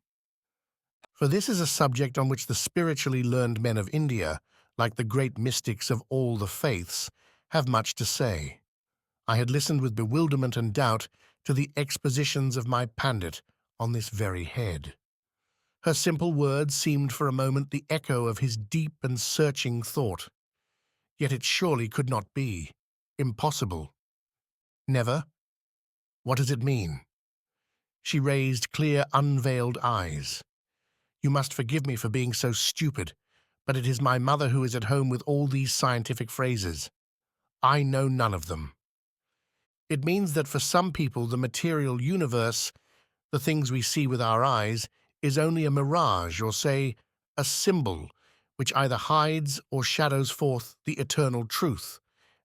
For this is a subject on which the spiritually learned men of India, like the great mystics of all the faiths, have much to say. I had listened with bewilderment and doubt to the expositions of my pandit on this very head. Her simple words seemed for a moment the echo of his deep and searching thought. Yet it surely could not be. Impossible. Never? What does it mean? She raised clear, unveiled eyes. "You must forgive me for being so stupid, but it is my mother who is at home with all these scientific phrases. I know none of them. It means that for some people the material universe, the things we see with our eyes, is only a mirage, or say, a symbol, which either hides or shadows forth the eternal truth,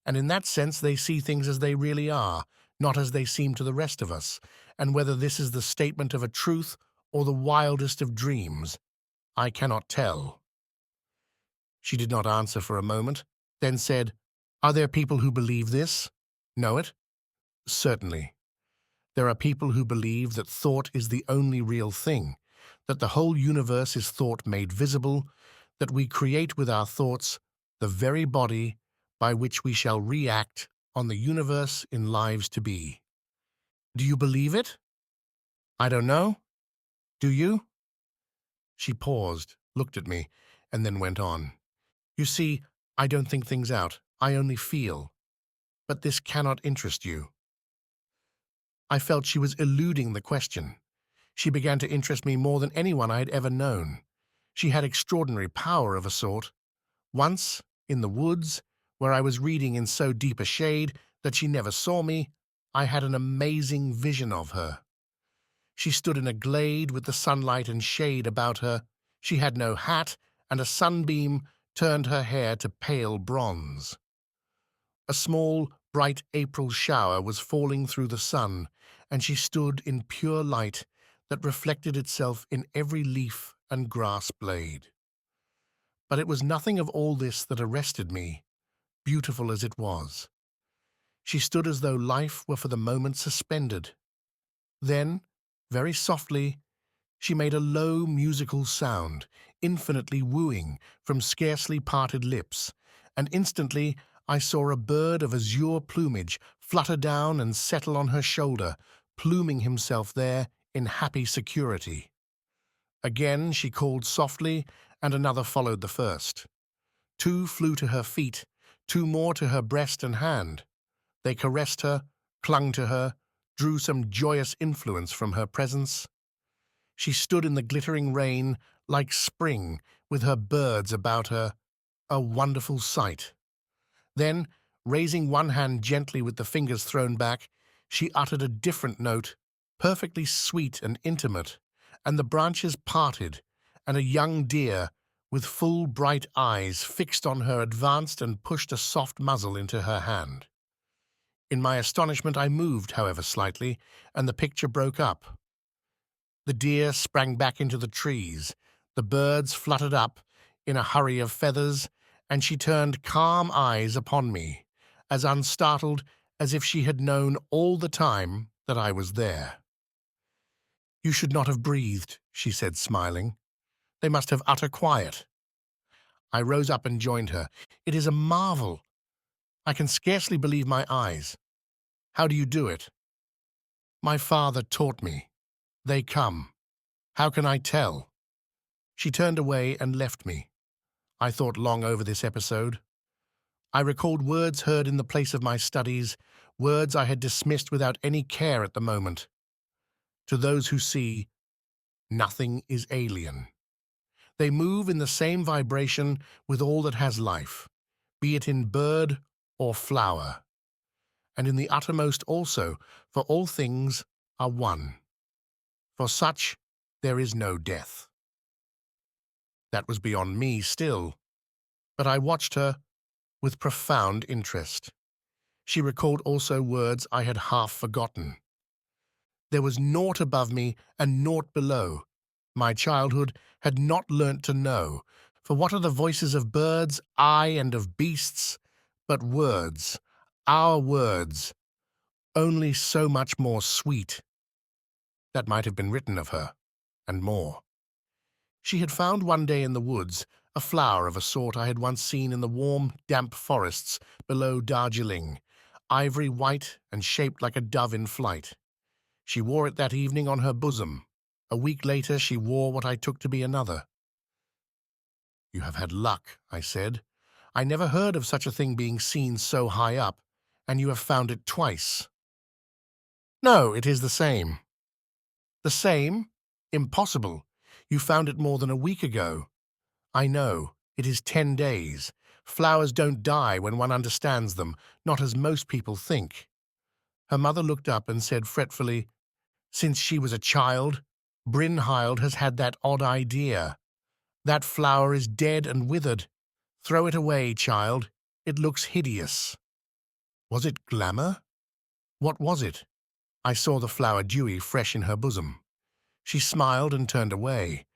and in that sense they see things as they really are, not as they seem to the rest of us, and whether this is the statement of a truth or the wildest of dreams, I cannot tell." She did not answer for a moment, then said, "Are there people who believe this? Know it?" "Certainly. There are people who believe that thought is the only real thing, that the whole universe is thought made visible, that we create with our thoughts the very body by which we shall react on the universe in lives to be. Do you believe it? I don't know. Do you? She paused, looked at me, and then went on. You see, I don't think things out. I only feel. But this cannot interest you. I felt she was eluding the question. She began to interest me more than anyone I had ever known. She had extraordinary power of a sort. Once, in the woods, where I was reading in so deep a shade that she never saw me, I had an amazing vision of her. She stood in a glade with the sunlight and shade about her. She had no hat, and a sunbeam turned her hair to pale bronze. A small, bright April shower was falling through the sun, and she stood in pure light that reflected itself in every leaf and grass blade. But it was nothing of all this that arrested me, beautiful as it was. She stood as though life were for the moment suspended. Then, very softly, she made a low musical sound, infinitely wooing, from scarcely parted lips, and instantly I saw a bird of azure plumage flutter down and settle on her shoulder, pluming himself there in happy security. Again she called softly, and another followed the first. Two flew to her feet, two more to her breast and hand. They caressed her, clung to her, drew some joyous influence from her presence. She stood in the glittering rain like spring, with her birds about her, a wonderful sight. Then, raising one hand gently with the fingers thrown back, she uttered a different note, perfectly sweet and intimate, and the branches parted, and a young deer, with full bright eyes fixed on her, advanced and pushed a soft muzzle into her hand. In my astonishment I moved, however, slightly, and the picture broke up. The deer sprang back into the trees, the birds fluttered up in a hurry of feathers, and she turned calm eyes upon me, as unstartled as if she had known all the time that I was there. "You should not have breathed," she said, smiling. "They must have utter quiet." I rose up and joined her. "It is a marvel. I can scarcely believe my eyes. How do you do it?" "My father taught me. They come. How can I tell?" She turned away and left me. I thought long over this episode. I recalled words heard in the place of my studies, words I had dismissed without any care at the moment. To those who see, nothing is alien. They move in the same vibration with all that has life, be it in bird or flower. And in the uttermost also, for all things are one. For such there is no death. That was beyond me still, but I watched her with profound interest. She recalled also words I had half forgotten. There was naught above me and naught below. My childhood had not learnt to know, for what are the voices of birds, aye, and of beasts, but words, our words, only so much more sweet. That might have been written of her, and more. She had found one day in the woods a flower of a sort I had once seen in the warm, damp forests below Darjeeling, ivory white and shaped like a dove in flight. She wore it that evening on her bosom. A week later she wore what I took to be another. "You have had luck," I said. "I never heard of such a thing being seen so high up, and you have found it twice." "No, it is the same." "The same? Impossible. You found it more than a week ago." "I know. It is 10 days. Flowers don't die when one understands them, not as most people think." Her mother looked up and said fretfully, "Since she was a child, Brynhild has had that odd idea. That flower is dead and withered. Throw it away, child. It looks hideous." Was it glamour? What was it? I saw the flower dewy, fresh in her bosom. She smiled and turned away.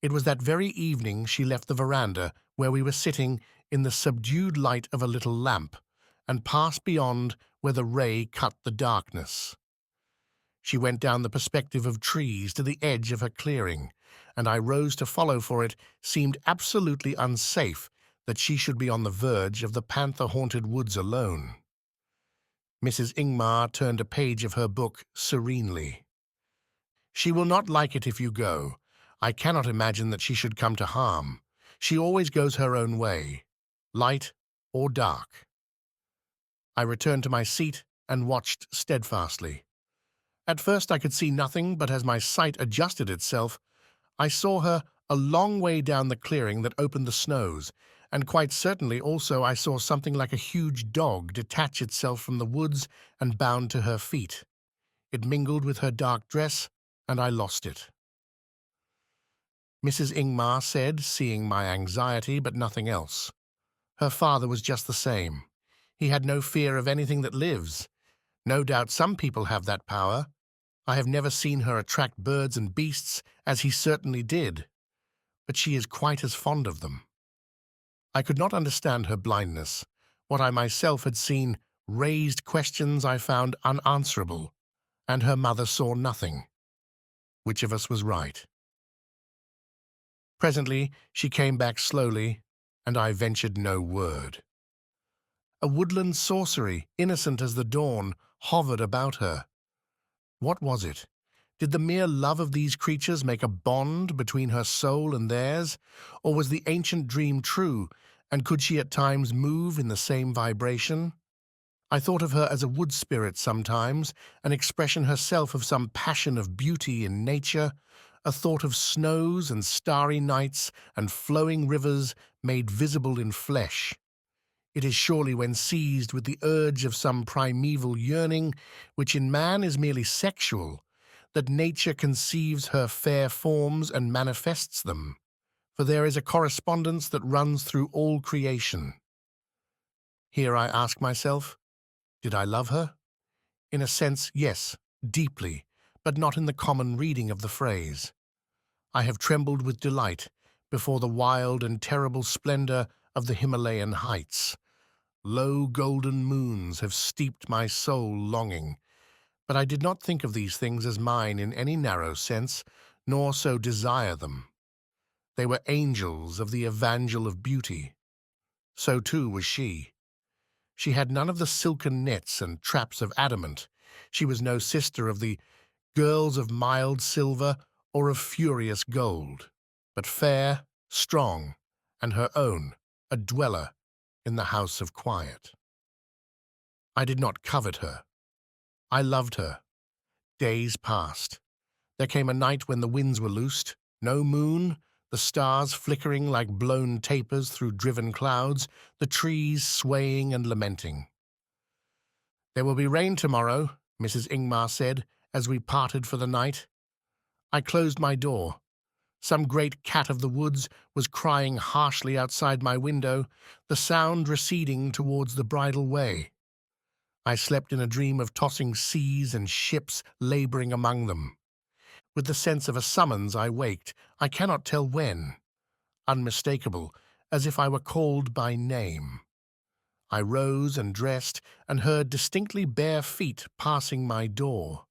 It was that very evening she left the veranda where we were sitting in the subdued light of a little lamp, and passed beyond where the ray cut the darkness. She went down the perspective of trees to the edge of her clearing, and I rose to follow, for it seemed absolutely unsafe that she should be on the verge of the panther-haunted woods alone. Mrs. Ingmar turned a page of her book serenely. "She will not like it if you go. I cannot imagine that she should come to harm. She always goes her own way, light or dark." I returned to my seat and watched steadfastly. At first I could see nothing, but as my sight adjusted itself, I saw her a long way down the clearing that opened the snows, and quite certainly also I saw something like a huge dog detach itself from the woods and bound to her feet. It mingled with her dark dress, and I lost it. Mrs. Ingmar said, seeing my anxiety but nothing else. Her father was just the same. He had no fear of anything that lives. No doubt some people have that power. I have never seen her attract birds and beasts, as he certainly did, but she is quite as fond of them. I could not understand her blindness. What I myself had seen raised questions I found unanswerable, and her mother saw nothing. Which of us was right? Presently she came back slowly, and I ventured no word. A woodland sorcery, innocent as the dawn, hovered about her. What was it? Did the mere love of these creatures make a bond between her soul and theirs? Or was the ancient dream true, and could she at times move in the same vibration? I thought of her as a wood spirit sometimes, an expression herself of some passion of beauty in nature, a thought of snows and starry nights and flowing rivers made visible in flesh. It is surely when seized with the urge of some primeval yearning, which in man is merely sexual, that nature conceives her fair forms and manifests them, for there is a correspondence that runs through all creation. Here I ask myself, did I love her? In a sense, yes, deeply, but not in the common reading of the phrase. I have trembled with delight before the wild and terrible splendor of the Himalayan heights. Low golden moons have steeped my soul longing, but I did not think of these things as mine in any narrow sense, nor so desire them. They were angels of the evangel of beauty. So too was she. She had none of the silken nets and traps of adamant. She was no sister of the girls of mild silver or of furious gold, but fair, strong, and her own, a dweller in the house of quiet. I did not covet her. I loved her. Days passed. There came a night when the winds were loosed, no moon, the stars flickering like blown tapers through driven clouds, the trees swaying and lamenting. "There will be rain tomorrow," Mrs. Ingmar said, as we parted for the night. I closed my door. Some great cat of the woods was crying harshly outside my window, the sound receding towards the bridle way. I slept in a dream of tossing seas and ships laboring among them. With the sense of a summons I waked, I cannot tell when, unmistakable, as if I were called by name. I rose and dressed, and heard distinctly bare feet passing my door.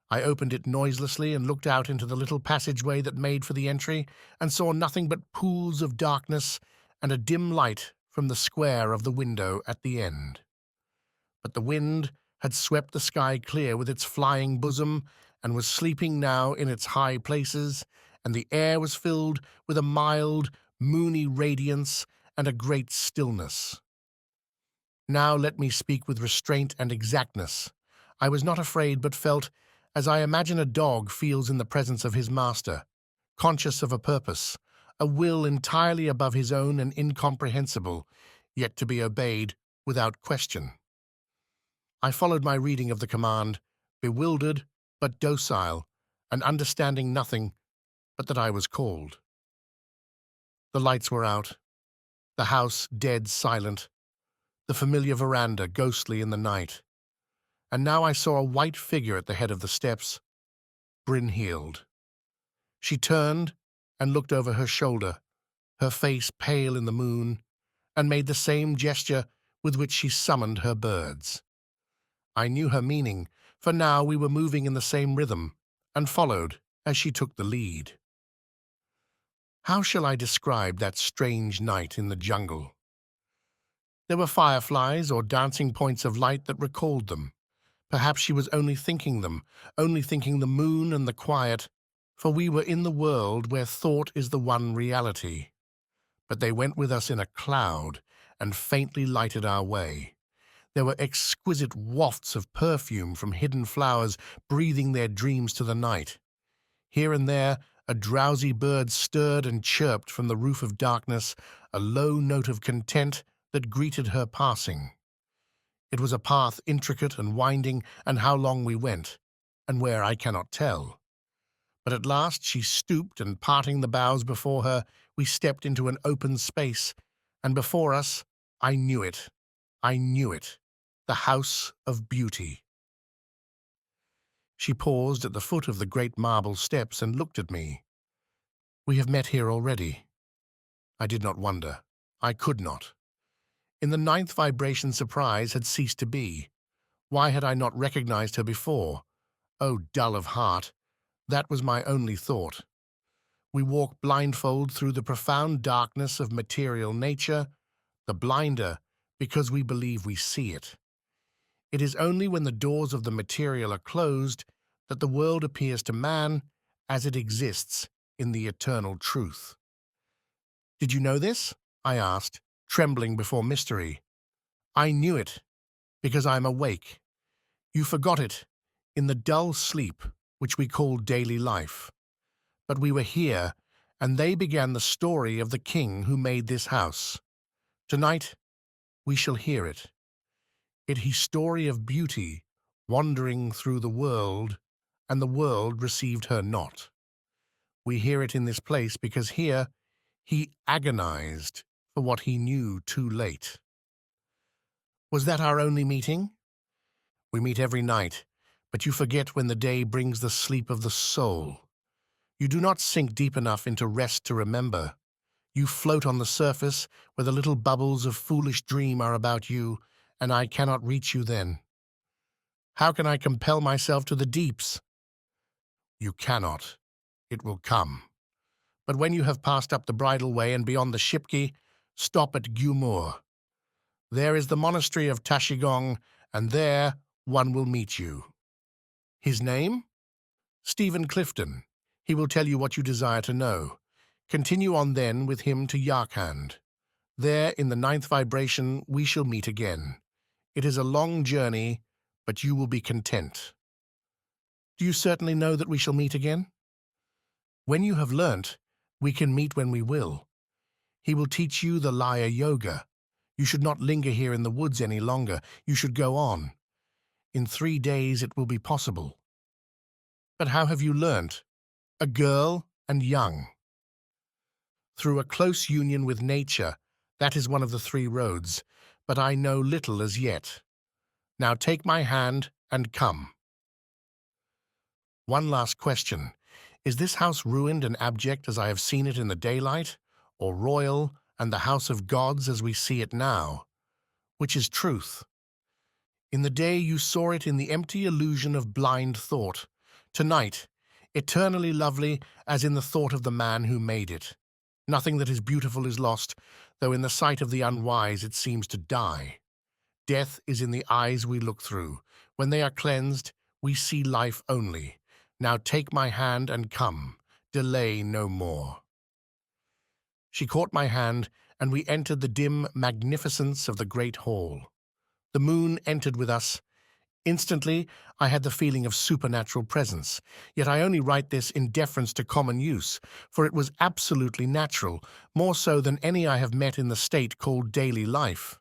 I opened it noiselessly and looked out into the little passageway that made for the entry, and saw nothing but pools of darkness and a dim light from the square of the window at the end. But the wind had swept the sky clear with its flying bosom, and was sleeping now in its high places, and the air was filled with a mild, moony radiance and a great stillness. Now let me speak with restraint and exactness. I was not afraid, but felt, as I imagine a dog feels in the presence of his master, conscious of a purpose, a will entirely above his own and incomprehensible, yet to be obeyed without question. I followed my reading of the command, bewildered but docile, and understanding nothing but that I was called. The lights were out, the house dead silent, the familiar veranda ghostly in the night, and now I saw a white figure at the head of the steps, Brynhild. She turned and looked over her shoulder, her face pale in the moon, and made the same gesture with which she summoned her birds. I knew her meaning, for now we were moving in the same rhythm, and followed as she took the lead. How shall I describe that strange night in the jungle? There were fireflies or dancing points of light that recalled them. Perhaps she was only thinking them, only thinking the moon and the quiet, for we were in the world where thought is the one reality. But they went with us in a cloud and faintly lighted our way. There were exquisite wafts of perfume from hidden flowers breathing their dreams to the night. Here and there, a drowsy bird stirred and chirped from the roof of darkness, a low note of content that greeted her passing. It was a path intricate and winding, and how long we went, and where I cannot tell. But at last she stooped, and parting the boughs before her, we stepped into an open space, and before us, I knew it, the House of Beauty. She paused at the foot of the great marble steps and looked at me. We have met here already. I did not wonder. I could not. In the ninth vibration, surprise had ceased to be. Why had I not recognized her before? Oh, dull of heart! That was my only thought. We walk blindfold through the profound darkness of material nature, the blinder because we believe we see it. It is only when the doors of the material are closed that the world appears to man as it exists in the eternal truth. Did you know this? I asked, trembling before mystery. I knew it, because I am awake. You forgot it in the dull sleep which we call daily life. But we were here, and they began the story of the king who made this house. Tonight, we shall hear it. It is story of beauty, wandering through the world, and the world received her not. We hear it in this place because here he agonized for what he knew too late. Was that our only meeting? We meet every night, but you forget when the day brings the sleep of the soul. You do not sink deep enough into rest to remember. You float on the surface where the little bubbles of foolish dream are about you, and I cannot reach you then. How can I compel myself to the deeps? You cannot. It will come. But when you have passed up the bridle way and beyond the Shipki, stop at Gumur. There is the monastery of Tashigong, and there one will meet you. His name? Stephen Clifton. He will tell you what you desire to know. Continue on then with him to Yarkand. There, in the ninth vibration, we shall meet again. It is a long journey, but you will be content. Do you certainly know that we shall meet again? When you have learnt, we can meet when we will. He will teach you the Laya Yoga. You should not linger here in the woods any longer. You should go on. In 3 days it will be possible. But how have you learnt? A girl and young. Through a close union with nature, that is one of the 3 roads, but I know little as yet. Now take my hand and come. One last question. Is this house ruined and abject as I have seen it in the daylight, or royal and the house of gods as we see it now? Which is truth? In the day you saw it in the empty illusion of blind thought. Tonight, eternally lovely as in the thought of the man who made it. Nothing that is beautiful is lost, though in the sight of the unwise it seems to die. Death is in the eyes we look through. When they are cleansed, we see life only. Now take my hand and come. Delay no more. She caught my hand, and we entered the dim magnificence of the great hall. The moon entered with us. Instantly, I had the feeling of supernatural presence, yet I only write this in deference to common use, for it was absolutely natural, more so than any I have met in the state called daily life.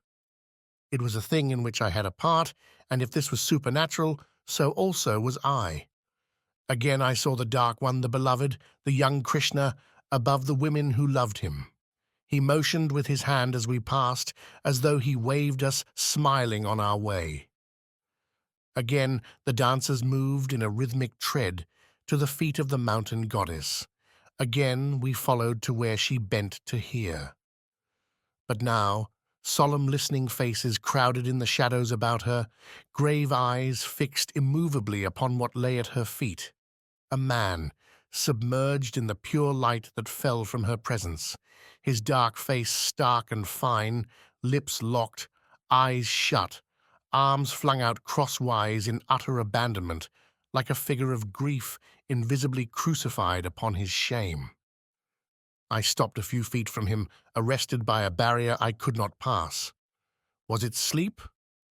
It was a thing in which I had a part, and if this was supernatural, so also was I. Again I saw the Dark One, the beloved, the young Krishna, above the women who loved him. He motioned with his hand as we passed, as though he waved us, smiling on our way. Again the dancers moved in a rhythmic tread to the feet of the mountain goddess. Again we followed to where she bent to hear. But now, solemn listening faces crowded in the shadows about her, grave eyes fixed immovably upon what lay at her feet. A man, submerged in the pure light that fell from her presence, his dark face stark and fine, lips locked, eyes shut, arms flung out crosswise in utter abandonment, like a figure of grief invisibly crucified upon his shame. I stopped a few feet from him, arrested by a barrier I could not pass. Was it sleep,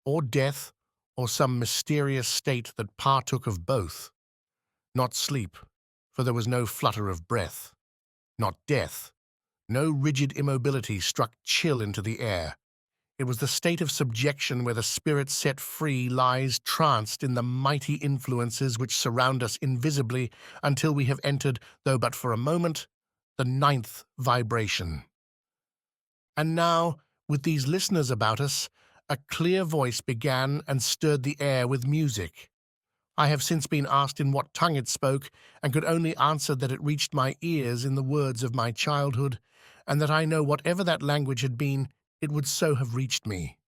or death, or some mysterious state that partook of both? Not sleep, for there was no flutter of breath. Not death. No rigid immobility struck chill into the air. It was the state of subjection where the spirit set free lies tranced in the mighty influences which surround us invisibly until we have entered, though but for a moment, the ninth vibration. And now, with these listeners about us, a clear voice began and stirred the air with music. I have since been asked in what tongue it spoke, and could only answer that it reached my ears in the words of my childhood, and that I know whatever that language had been, it would so have reached me.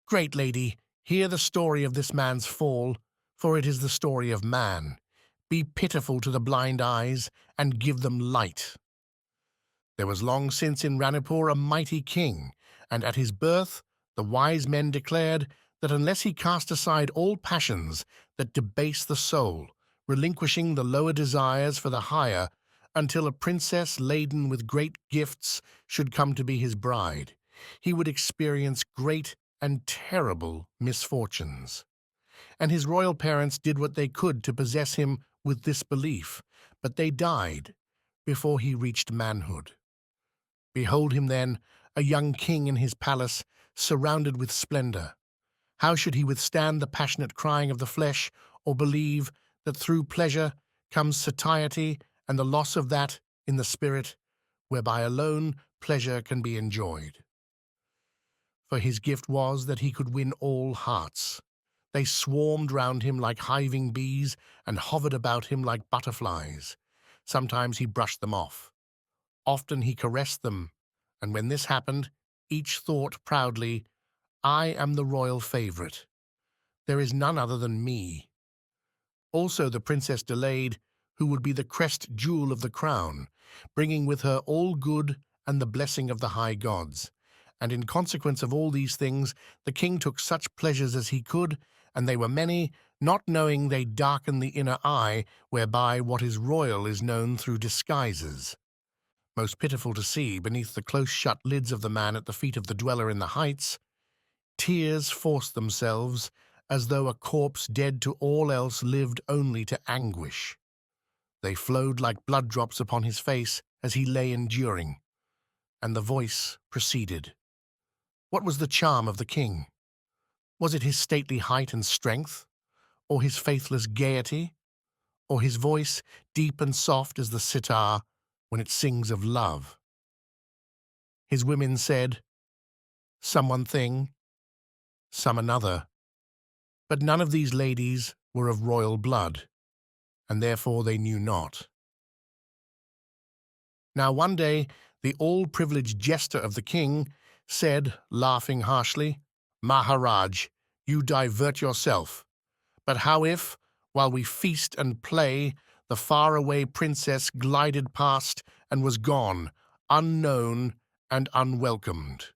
Great lady, hear the story of this man's fall, for it is the story of man. Be pitiful to the blind eyes, and give them light. There was long since in Ranipur a mighty king, and at his birth the wise men declared that unless he cast aside all passions that debase the soul, relinquishing the lower desires for the higher, until a princess laden with great gifts should come to be his bride, he would experience great and terrible misfortunes. And his royal parents did what they could to possess him with this belief, but they died before he reached manhood. Behold him then, a young king in his palace, surrounded with splendor. How should he withstand the passionate crying of the flesh, or believe that through pleasure comes satiety and the loss of that in the spirit, whereby alone pleasure can be enjoyed? For his gift was that he could win all hearts. They swarmed round him like hiving bees and hovered about him like butterflies. Sometimes he brushed them off. Often he caressed them, and when this happened, each thought proudly, I am the royal favorite. There is none other than me. Also the princess delayed, who would be the crest jewel of the crown, bringing with her all good and the blessing of the high gods. And in consequence of all these things, the king took such pleasures as he could, and they were many, not knowing they darken the inner eye, whereby what is royal is known through disguises. Most pitiful to see, beneath the close-shut lids of the man at the feet of the dweller in the heights, tears forced themselves, as though a corpse dead to all else lived only to anguish. They flowed like blood drops upon his face as he lay enduring, and the voice proceeded. What was the charm of the king? Was it his stately height and strength, or his faithless gaiety, or his voice deep and soft as the sitar when it sings of love? His women said, some one thing, some another, but none of these ladies were of royal blood, and therefore they knew not. Now one day the all-privileged jester of the king said, laughing harshly, Maharaj, you divert yourself. But how if, while we feast and play, the faraway princess glided past and was gone, unknown and unwelcomed?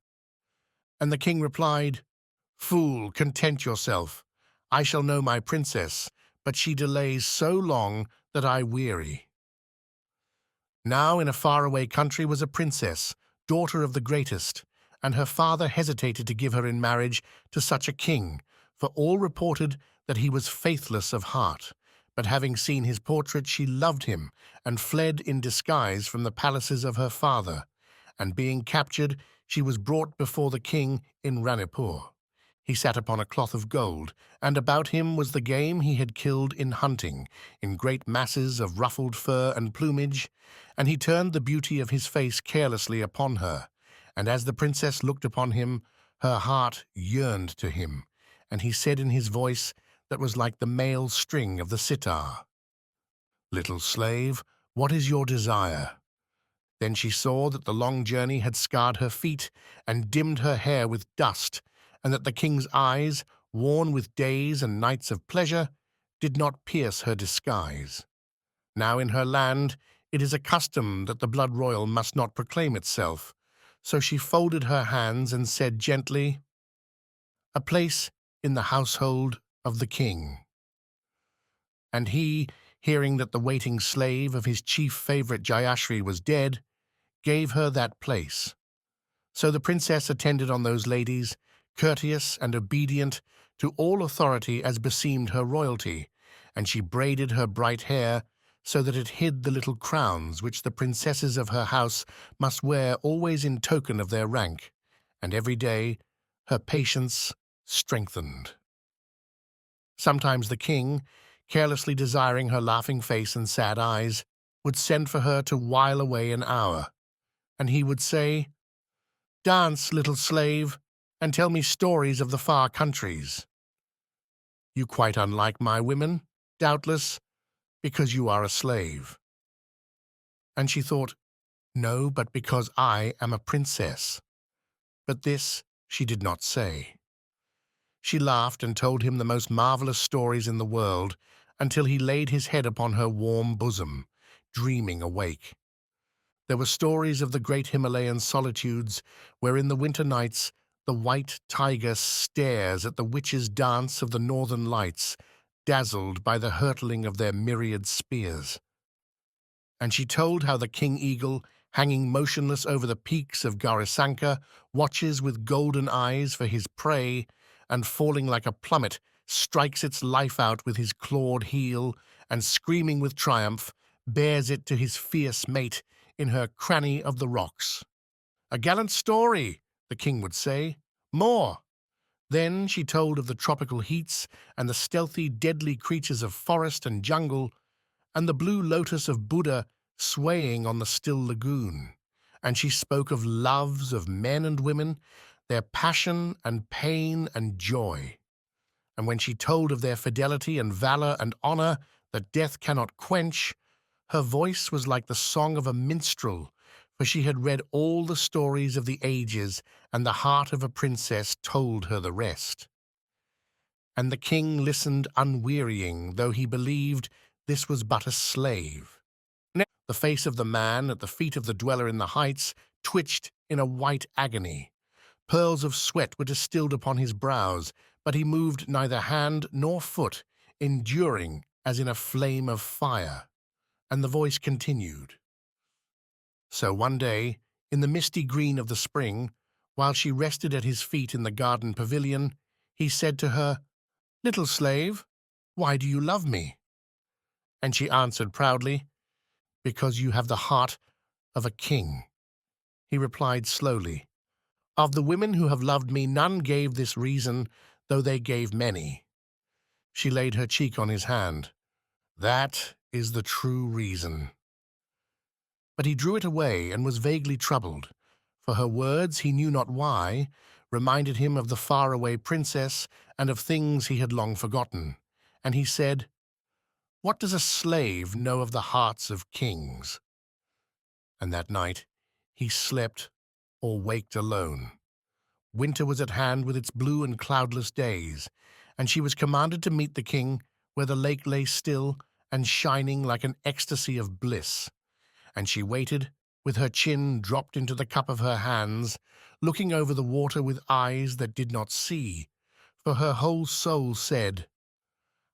And the king replied, Fool, content yourself. I shall know my princess, but she delays so long that I weary. Now in a faraway country was a princess, daughter of the greatest, and her father hesitated to give her in marriage to such a king, for all reported that he was faithless of heart. But having seen his portrait, she loved him, and fled in disguise from the palaces of her father. And being captured, she was brought before the king in Ranipur. He sat upon a cloth of gold, and about him was the game he had killed in hunting, in great masses of ruffled fur and plumage, and he turned the beauty of his face carelessly upon her, and as the princess looked upon him, her heart yearned to him, and he said in his voice that was like the male string of the sitar, Little slave, what is your desire? Then she saw that the long journey had scarred her feet and dimmed her hair with dust, and that the king's eyes, worn with days and nights of pleasure, did not pierce her disguise. Now in her land it is a custom that the blood royal must not proclaim itself. So she folded her hands and said gently, "A place in the household of the king." And he, hearing that the waiting slave of his chief favorite Jayashri was dead, gave her that place. So the princess attended on those ladies, courteous and obedient to all authority as beseemed her royalty, and she braided her bright hair so that it hid the little crowns which the princesses of her house must wear always in token of their rank, and every day her patience strengthened. Sometimes the king, carelessly desiring her laughing face and sad eyes, would send for her to while away an hour, and he would say, "Dance, little slave, and tell me stories of the far countries. You quite unlike my women, doubtless, because you are a slave." And she thought, "No, but because I am a princess." But this she did not say. She laughed and told him the most marvelous stories in the world until he laid his head upon her warm bosom, dreaming awake. There were stories of the great Himalayan solitudes where in the winter nights the white tiger stares at the witches' dance of the northern lights, dazzled by the hurtling of their myriad spears. And she told how the king eagle, hanging motionless over the peaks of Gaurisankar, watches with golden eyes for his prey, and falling like a plummet, strikes its life out with his clawed heel, and screaming with triumph, bears it to his fierce mate in her cranny of the rocks. "A gallant story," the king would say. "More." Then she told of the tropical heats and the stealthy, deadly creatures of forest and jungle, and the blue lotus of Buddha swaying on the still lagoon. And she spoke of loves of men and women, their passion and pain and joy. And when she told of their fidelity and valor and honor that death cannot quench, her voice was like the song of a minstrel, for she had read all the stories of the ages, and the heart of a princess told her the rest. And the king listened unwearying, though he believed this was but a slave. The face of the man at the feet of the dweller in the heights twitched in a white agony. Pearls of sweat were distilled upon his brows, but he moved neither hand nor foot, enduring as in a flame of fire. And the voice continued. So one day, in the misty green of the spring, while she rested at his feet in the garden pavilion, he said to her, "Little slave, why do you love me?" And she answered proudly, "Because you have the heart of a king." He replied slowly, "Of the women who have loved me, none gave this reason, though they gave many." She laid her cheek on his hand. "That is the true reason." But he drew it away and was vaguely troubled, for her words, he knew not why, reminded him of the faraway princess and of things he had long forgotten. And he said, "What does a slave know of the hearts of kings?" And that night he slept or waked alone. Winter was at hand with its blue and cloudless days, and she was commanded to meet the king where the lake lay still and shining like an ecstasy of bliss. And she waited, with her chin dropped into the cup of her hands, looking over the water with eyes that did not see, for her whole soul said,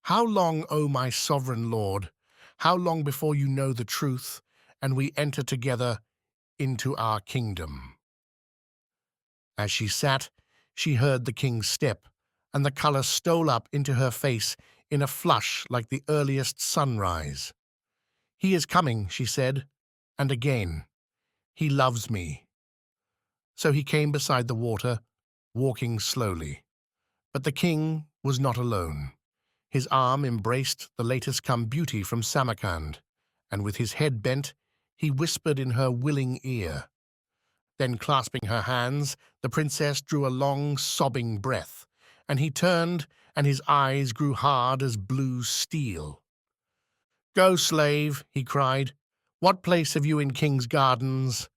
"How long, O my sovereign lord, how long before you know the truth, and we enter together into our kingdom?" As she sat, she heard the king's step, and the color stole up into her face in a flush like the earliest sunrise. "He is coming," she said, and again, "He loves me." So he came beside the water, walking slowly. But the king was not alone. His arm embraced the latest-come beauty from Samarkand, and with his head bent, he whispered in her willing ear. Then, clasping her hands, the princess drew a long, sobbing breath, and he turned, and his eyes grew hard as blue steel. "Go, slave," he cried. "What place have you in king's gardens?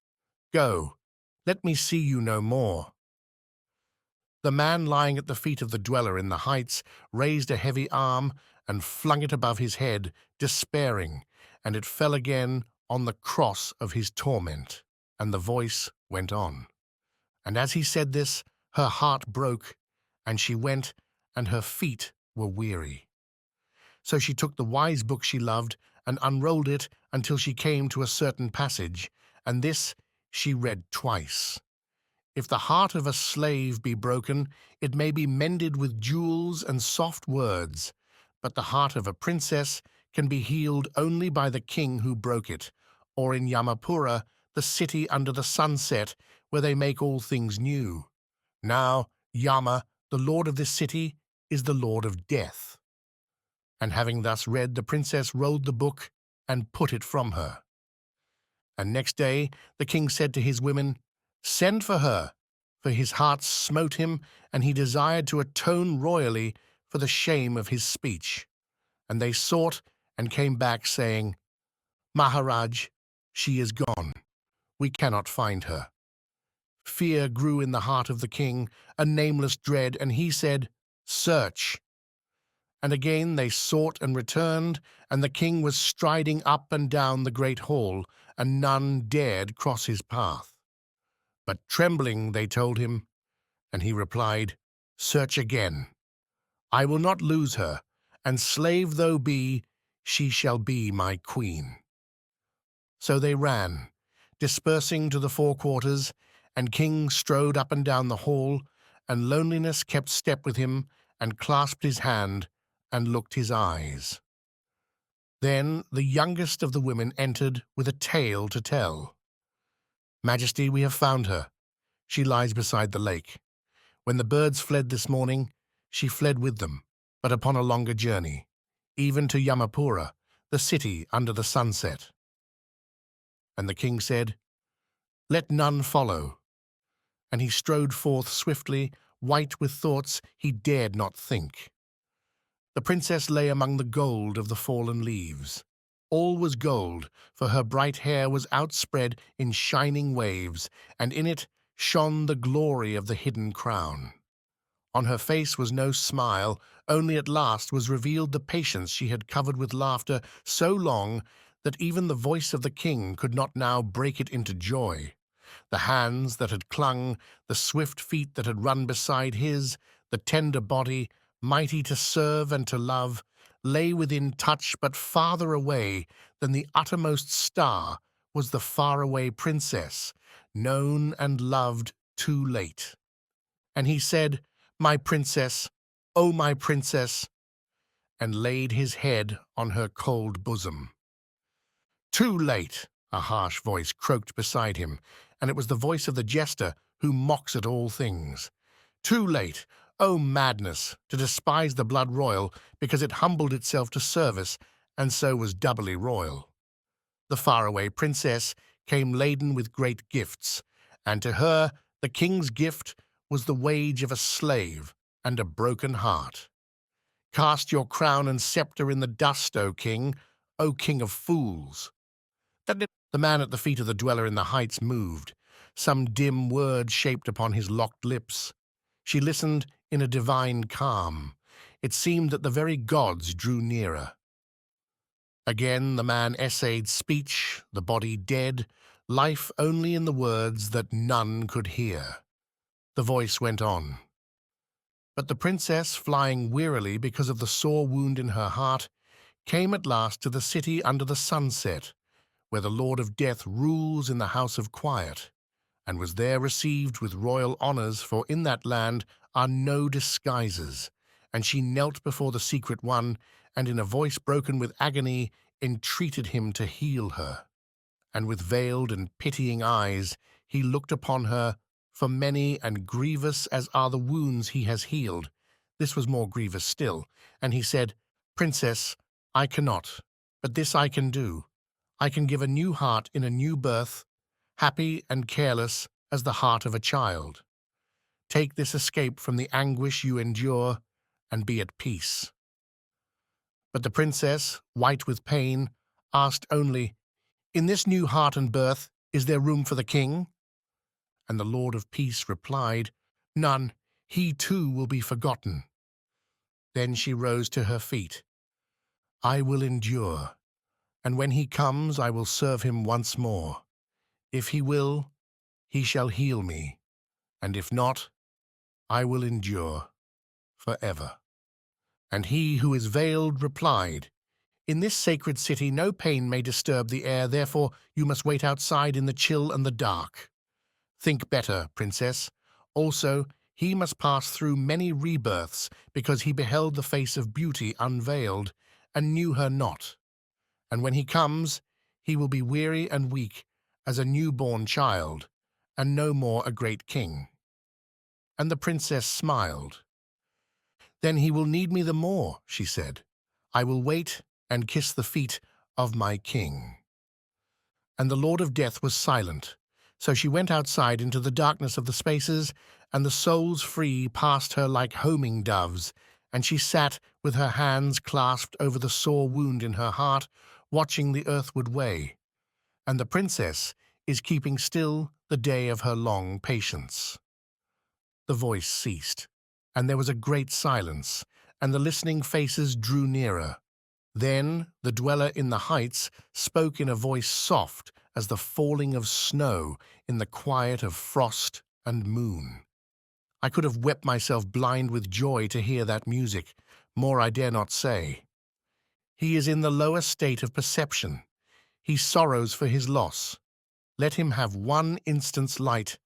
Go, let me see you no more." The man lying at the feet of the dweller in the heights raised a heavy arm and flung it above his head, despairing, and it fell again on the cross of his torment. And the voice went on. And as he said this, her heart broke, and she went, and her feet were weary. So she took the wise book she loved and unrolled it until she came to a certain passage, and this she read twice. If the heart of a slave be broken, it may be mended with jewels and soft words, but the heart of a princess can be healed only by the king who broke it, or in Yamapura, the city under the sunset, where they make all things new. Now Yama, the lord of this city, is the lord of death. And having thus read, the princess rolled the book and put it from her. And next day the king said to his women, "Send for her," for his heart smote him, and he desired to atone royally for the shame of his speech. And they sought and came back, saying, "Maharaj, she is gone. We cannot find her." Fear grew in the heart of the king, a nameless dread, and he said, "Search." And again they sought and returned, and the king was striding up and down the great hall, and none dared cross his path. But trembling they told him, and he replied, "Search again. I will not lose her, and slave though be, she shall be my queen." So they ran, dispersing to the four quarters, and king strode up and down the hall, and loneliness kept step with him, and clasped his hand, and looked his eyes. Then the youngest of the women entered with a tale to tell. "Majesty, we have found her. She lies beside the lake. When the birds fled this morning, she fled with them, but upon a longer journey, even to Yamapura, the city under the sunset." And the king said, "Let none follow." And he strode forth swiftly, white with thoughts he dared not think. The princess lay among the gold of the fallen leaves. All was gold, for her bright hair was outspread in shining waves, and in it shone the glory of the hidden crown. On her face was no smile, only at last was revealed the patience she had covered with laughter so long that even the voice of the king could not now break it into joy. The hands that had clung, the swift feet that had run beside his, the tender body, mighty to serve and to love, lay within touch, but farther away than the uttermost star was the faraway princess, known and loved too late. And he said, "My princess, oh my princess," and laid his head on her cold bosom. "Too late," a harsh voice croaked beside him, and it was the voice of the jester who mocks at all things. "Too late, O madness, to despise the blood royal, because it humbled itself to service, and so was doubly royal." The faraway princess came laden with great gifts, and to her the king's gift was the wage of a slave and a broken heart. "Cast your crown and scepter in the dust, O king of fools." The man at the feet of the dweller in the heights moved, some dim word shaped upon his locked lips. She listened in a divine calm. It seemed that the very gods drew nearer. Again the man essayed speech, the body dead, life only in the words that none could hear. The voice went on. But the princess, flying wearily because of the sore wound in her heart, came at last to the city under the sunset, where the Lord of Death rules in the house of quiet, and was there received with royal honors, for in that land are no disguises. And she knelt before the secret one, and in a voice broken with agony entreated him to heal her. And with veiled and pitying eyes he looked upon her, for many and grievous as are the wounds he has healed, this was more grievous still. And he said, "Princess, I cannot, but this I can do. I can give a new heart in a new birth, happy and careless as the heart of a child. Take this escape from the anguish you endure, and be at peace." But the princess, white with pain, asked only, "In this new heart and birth, is there room for the king?" And the Lord of Peace replied, "None, he too will be forgotten." Then she rose to her feet. "I will endure. And when he comes, I will serve him once more. If he will, he shall heal me, and if not, I will endure forever." And he who is veiled replied, "In this sacred city no pain may disturb the air, therefore you must wait outside in the chill and the dark. Think better, princess. Also, he must pass through many rebirths, because he beheld the face of beauty unveiled, and knew her not. And when he comes, he will be weary and weak as a newborn child, and no more a great king." And the princess smiled. "Then he will need me the more," she said. "I will wait and kiss the feet of my king." And the Lord of Death was silent. So she went outside into the darkness of the spaces, and the souls free passed her like homing doves, and she sat with her hands clasped over the sore wound in her heart, watching the earthward way. And the princess is keeping still the day of her long patience. The voice ceased, and there was a great silence, and the listening faces drew nearer. Then the dweller in the heights spoke in a voice soft as the falling of snow in the quiet of frost and moon. I could have wept myself blind with joy to hear that music, more I dare not say. He is in the lower state of perception. He sorrows for his loss. Let him have one instant's light,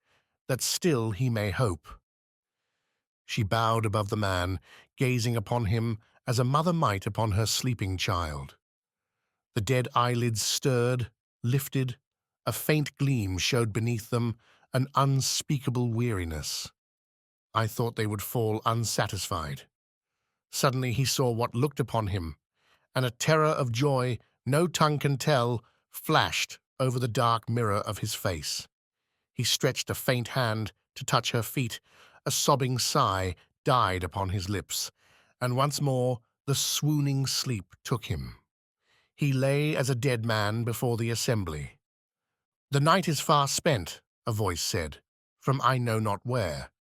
that still he may hope. She bowed above the man, gazing upon him as a mother might upon her sleeping child. The dead eyelids stirred, lifted, a faint gleam showed beneath them, an unspeakable weariness. I thought they would fall unsatisfied. Suddenly he saw what looked upon him, and a terror of joy no tongue can tell flashed over the dark mirror of his face. He stretched a faint hand to touch her feet. A sobbing sigh died upon his lips, and once more the swooning sleep took him. He lay as a dead man before the assembly. "The night is far spent," a voice said, from I know not where.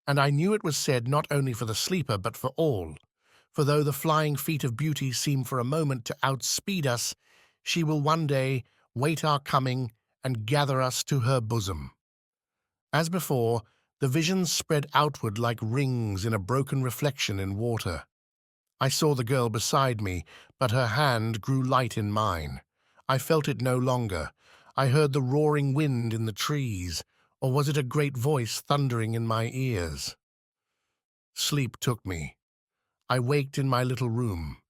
And I knew it was said not only for the sleeper, but for all. For though the flying feet of beauty seem for a moment to outspeed us, she will one day wait our coming and gather us to her bosom. As before, the visions spread outward like rings in a broken reflection in water. I saw the girl beside me, but her hand grew light in mine. I felt it no longer. I heard the roaring wind in the trees, or was it a great voice thundering in my ears? Sleep took me. I waked in my little room.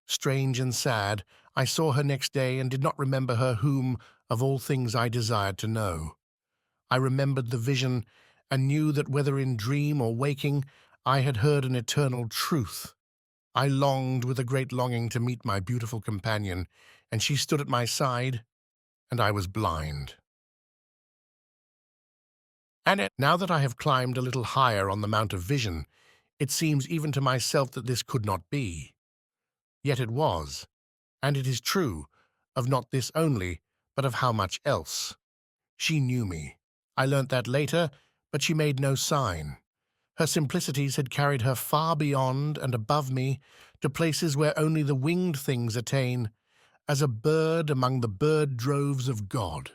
Strange and sad, I saw her next day and did not remember her whom, of all things I desired to know. I remembered the vision and knew that whether in dream or waking, I had heard an eternal truth. I longed with a great longing to meet my beautiful companion, and she stood at my side, and I was blind. Now that I have climbed a little higher on the Mount of Vision, it seems even to myself that this could not be. Yet it was, and it is true, of not this only, but of how much else. She knew me. I learnt that later, but she made no sign. Her simplicities had carried her far beyond and above me, to places where only the winged things attain, as a bird among the bird droves of God.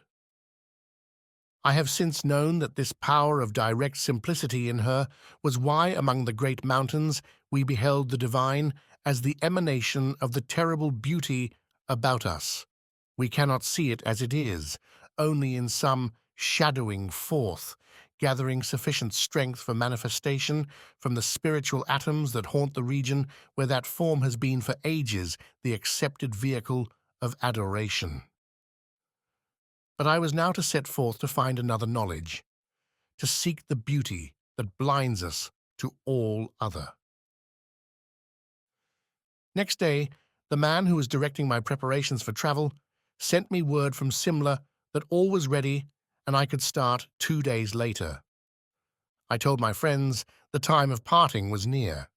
I have since known that this power of direct simplicity in her was why among the great mountains we beheld the divine as the emanation of the terrible beauty about us. We cannot see it as it is, only in some shadowing forth, gathering sufficient strength for manifestation from the spiritual atoms that haunt the region where that form has been for ages the accepted vehicle of adoration. But I was now to set forth to find another knowledge, to seek the beauty that blinds us to all other. Next day, the man who was directing my preparations for travel sent me word from Simla that all was ready and I could start 2 days later. I told my friends the time of parting was near.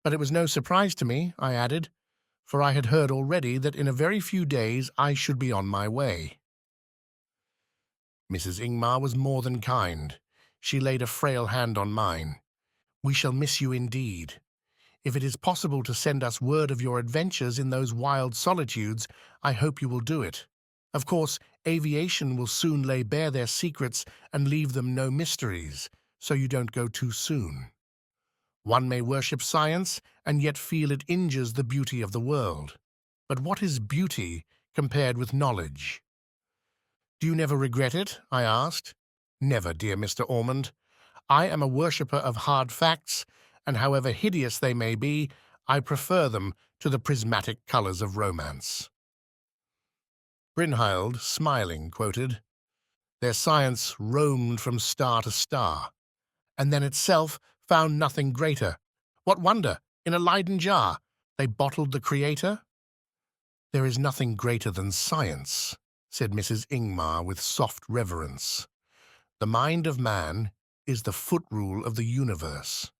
But it was no surprise to me, I added, for I had heard already that in a very few days I should be on my way. Mrs. Ingmar was more than kind. She laid a frail hand on mine. "We shall miss you indeed. If it is possible to send us word of your adventures in those wild solitudes, I hope you will do it. Of course, aviation will soon lay bare their secrets and leave them no mysteries, so you don't go too soon. One may worship science and yet feel it injures the beauty of the world. But what is beauty compared with knowledge? Do you never regret it? I asked. Never, dear Mr. Ormond. I am a worshipper of hard facts, and however hideous they may be, I prefer them to the prismatic colours of romance. Brynhild, smiling, quoted, "Their science roamed from star to star, and then itself found nothing greater. What wonder, in a Leyden jar, they bottled the Creator?" "There is nothing greater than science," said Mrs. Ingmar with soft reverence. "The mind of man is the foot-rule of the universe."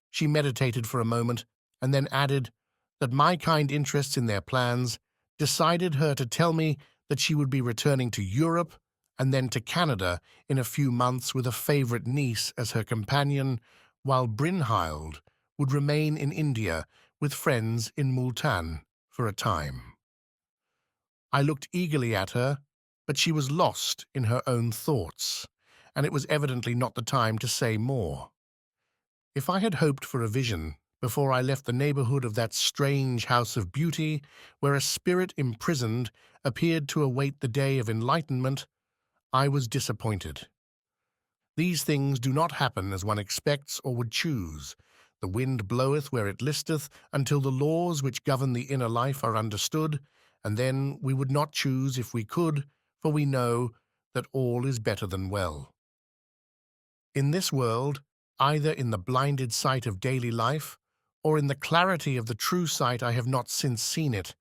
She meditated for a moment and then added that my kind interests in their plans decided her to tell me that she would be returning to Europe and then to Canada in a few months with a favourite niece as her companion, while Brynhild would remain in India with friends in Multan for a time. I looked eagerly at her, but she was lost in her own thoughts, and it was evidently not the time to say more. If I had hoped for a vision before I left the neighbourhood of that strange house of beauty, where a spirit imprisoned appeared to await the day of enlightenment, I was disappointed. These things do not happen as one expects or would choose. The wind bloweth where it listeth, until the laws which govern the inner life are understood, and then we would not choose if we could, for we know that all is better than well. In this world, either in the blinded sight of daily life, or in the clarity of the true sight, I have not since seen it,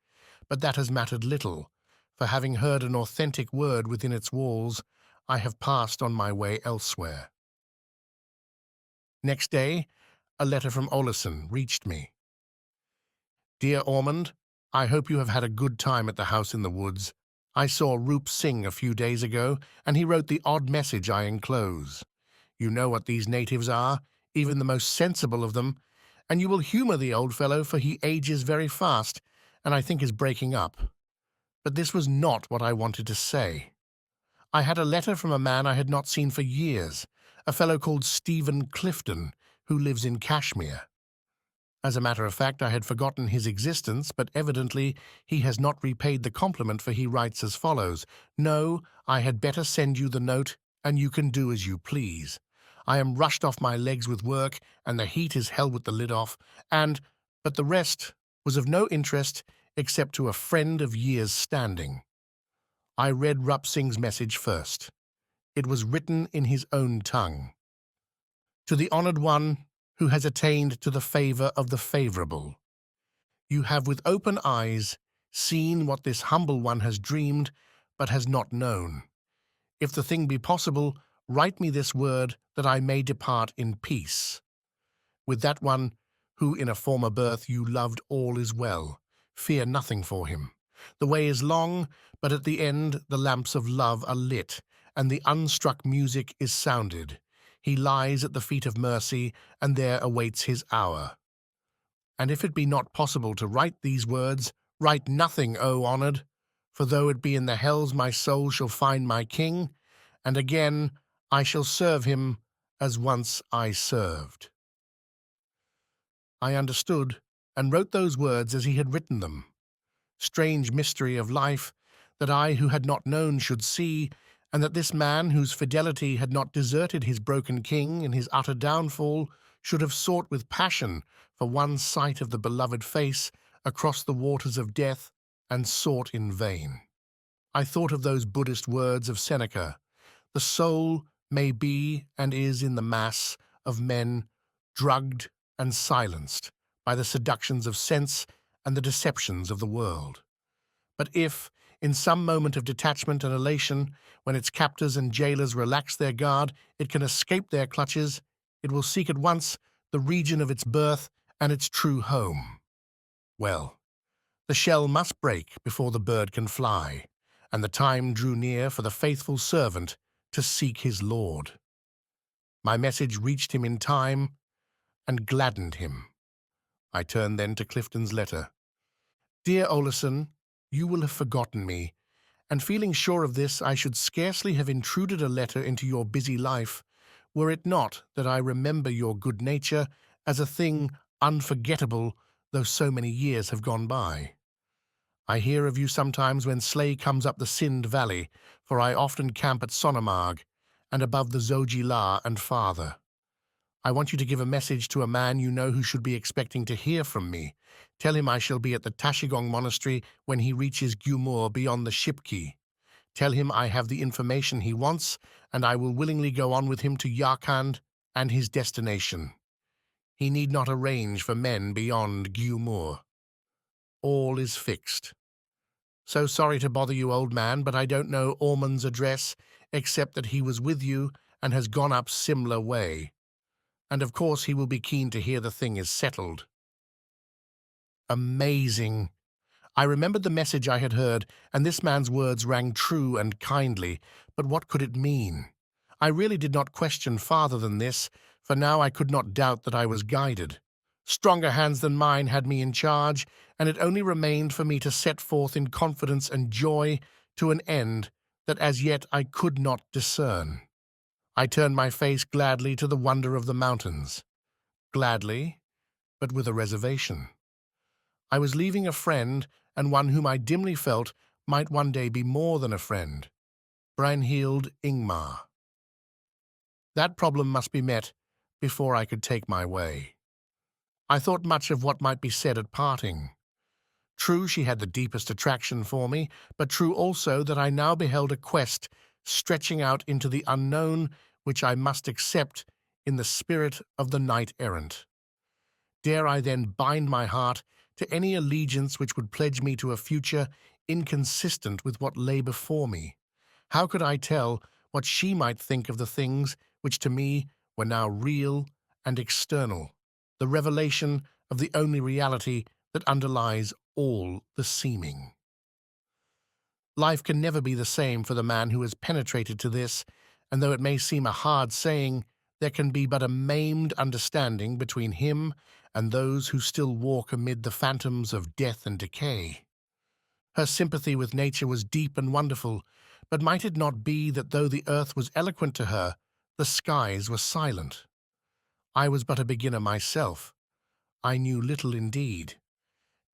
but that has mattered little, for having heard an authentic word within its walls, I have passed on my way elsewhere. Next day, a letter from Oleson reached me. "Dear Ormond, I hope you have had a good time at the house in the woods. I saw Roop Singh a few days ago, and he wrote the odd message I enclose. You know what these natives are, even the most sensible of them, and you will humour the old fellow, for he ages very fast, and I think is breaking up. But this was not what I wanted to say. I had a letter from a man I had not seen for years, a fellow called Stephen Clifton, who lives in Kashmir. As a matter of fact, I had forgotten his existence, but evidently he has not repaid the compliment, for he writes as follows: 'No, I had better send you the note, and you can do as you please. I am rushed off my legs with work, and the heat is hell with the lid off, but the rest was of no interest except to a friend of years' standing.' I read Rup Singh's message first. It was written in his own tongue. 'To the honoured one who has attained to the favour of the favourable. You have with open eyes seen what this humble one has dreamed, but has not known. If the thing be possible, write me this word, that I may depart in peace. With that one who in a former birth you loved, all is well. Fear nothing for him. The way is long, but at the end the lamps of love are lit, and the unstruck music is sounded. He lies at the feet of mercy, and there awaits his hour. And if it be not possible to write these words, write nothing, O honoured, for though it be in the hells my soul shall find my king, and again I shall serve him as once I served.' I understood, and wrote those words as he had written them. Strange mystery of life, that I who had not known should see, and that this man whose fidelity had not deserted his broken king in his utter downfall should have sought with passion for one sight of the beloved face across the waters of death, and sought in vain. I thought of those Buddhist words of Seneca: 'The soul may be and is in the mass of men drugged and silenced by the seductions of sense and the deceptions of the world. But if, in some moment of detachment and elation, when its captors and jailers relax their guard, it can escape their clutches, it will seek at once the region of its birth and its true home.' Well, the shell must break before the bird can fly, and the time drew near for the faithful servant to seek his Lord. My message reached him in time and gladdened him. I turned then to Clifton's letter. Dear Oleson, you will have forgotten me, and feeling sure of this, I should scarcely have intruded a letter into your busy life, were it not that I remember your good nature as a thing unforgettable, though so many years have gone by. I hear of you sometimes when Slay comes up the Sind Valley, for I often camp at Sonamarg, and above the Zoji La and farther. I want you to give a message to a man you know who should be expecting to hear from me. Tell him I shall be at the Tashigong Monastery when he reaches Gyumur beyond the Shipki. Tell him I have the information he wants, and I will willingly go on with him to Yarkand and his destination. He need not arrange for men beyond Gyumur. All is fixed. So sorry to bother you, old man, but I don't know Ormond's address, except that he was with you and has gone up Simla way. And of course he will be keen to hear the thing is settled. Amazing. I remembered the message I had heard, and this man's words rang true and kindly, but what could it mean? I really did not question farther than this, for now I could not doubt that I was guided. Stronger hands than mine had me in charge, and it only remained for me to set forth in confidence and joy to an end that as yet I could not discern. I turned my face gladly to the wonder of the mountains. Gladly, but with a reservation. I was leaving a friend, and one whom I dimly felt might one day be more than a friend. Brynhild Ingmar. That problem must be met before I could take my way. I thought much of what might be said at parting. True, she had the deepest attraction for me, but true also that I now beheld a quest stretching out into the unknown which I must accept in the spirit of the knight-errant. Dare I then bind my heart to any allegiance which would pledge me to a future inconsistent with what lay before me? How could I tell what she might think of the things which to me were now real and external, the revelation of the only reality that underlies all the seeming? Life can never be the same for the man who has penetrated to this, and though it may seem a hard saying, there can be but a maimed understanding between him and those who still walk amid the phantoms of death and decay. Her sympathy with nature was deep and wonderful, but might it not be that though the earth was eloquent to her, the skies were silent? I was but a beginner myself. I knew little indeed.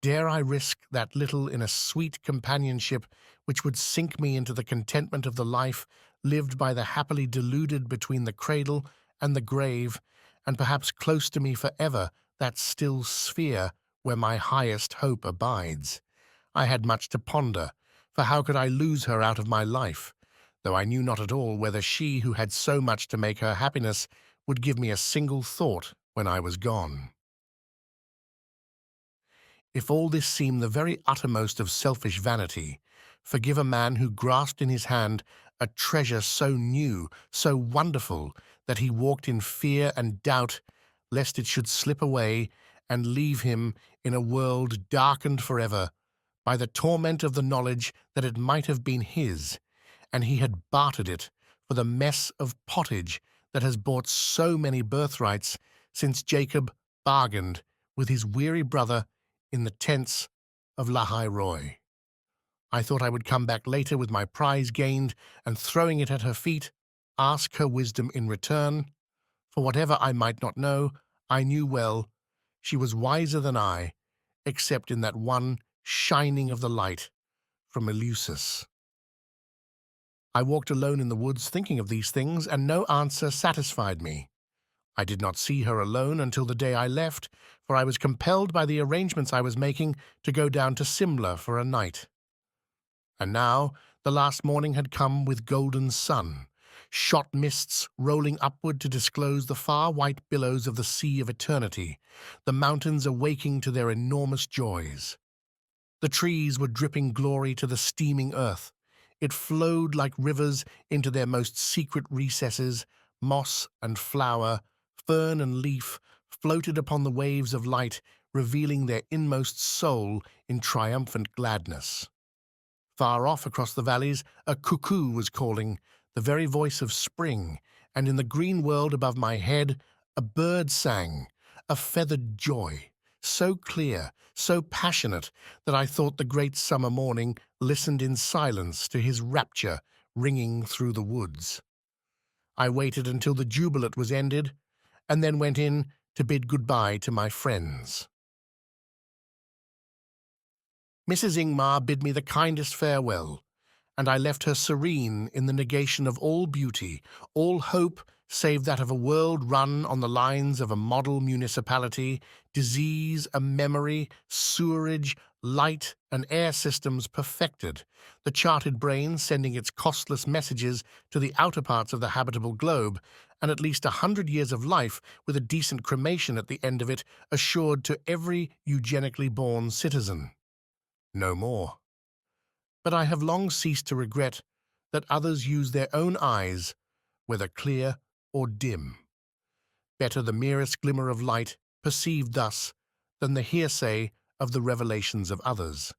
Dare I risk that little in a sweet companionship which would sink me into the contentment of the life lived by the happily deluded between the cradle and the grave, and perhaps close to me forever that still sphere where my highest hope abides? I had much to ponder, for how could I lose her out of my life, though I knew not at all whether she who had so much to make her happiness would give me a single thought when I was gone. If all this seem the very uttermost of selfish vanity, forgive a man who grasped in his hand a treasure so new, so wonderful, that he walked in fear and doubt lest it should slip away and leave him in a world darkened forever by the torment of the knowledge that it might have been his, and he had bartered it for the mess of pottage that has bought so many birthrights since Jacob bargained with his weary brother in the tents of Lahai Roy. I thought I would come back later with my prize gained, and throwing it at her feet, ask her wisdom in return. For whatever I might not know, I knew well she was wiser than I, except in that one shining of the light from Eleusis. I walked alone in the woods thinking of these things, and no answer satisfied me. I did not see her alone until the day I left, for I was compelled by the arrangements I was making to go down to Simla for a night. And now the last morning had come with golden sun, shot mists rolling upward to disclose the far white billows of the sea of eternity, the mountains awaking to their enormous joys. The trees were dripping glory to the steaming earth. It flowed like rivers into their most secret recesses. Moss and flower, fern and leaf floated upon the waves of light, revealing their inmost soul in triumphant gladness. Far off across the valleys, a cuckoo was calling, the very voice of spring, and in the green world above my head, a bird sang, a feathered joy, so clear, so passionate, that I thought the great summer morning listened in silence to his rapture ringing through the woods. I waited until the jubilant was ended, and then went in to bid goodbye to my friends. Mrs. Ingmar bid me the kindest farewell, and I left her serene in the negation of all beauty, all hope save that of a world run on the lines of a model municipality, disease, a memory, sewerage, light and air systems perfected, the charted brain sending its costless messages to the outer parts of the habitable globe, and at least 100 years of life with a decent cremation at the end of it assured to every eugenically born citizen. No more. But I have long ceased to regret that others use their own eyes, whether clear or dim. Better the merest glimmer of light perceived thus than the hearsay of the revelations of others.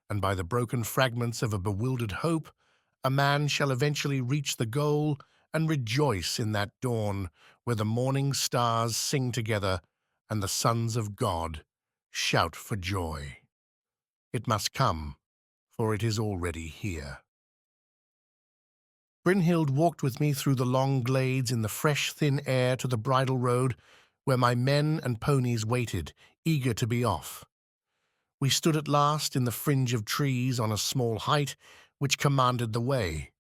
And by the broken fragments of a bewildered hope, a man shall eventually reach the goal and rejoice in that dawn where the morning stars sing together and the sons of God shout for joy. It must come, for it is already here. Brynhild walked with me through the long glades in the fresh, thin air to the bridle road, where my men and ponies waited, eager to be off. We stood at last in the fringe of trees on a small height which commanded the way.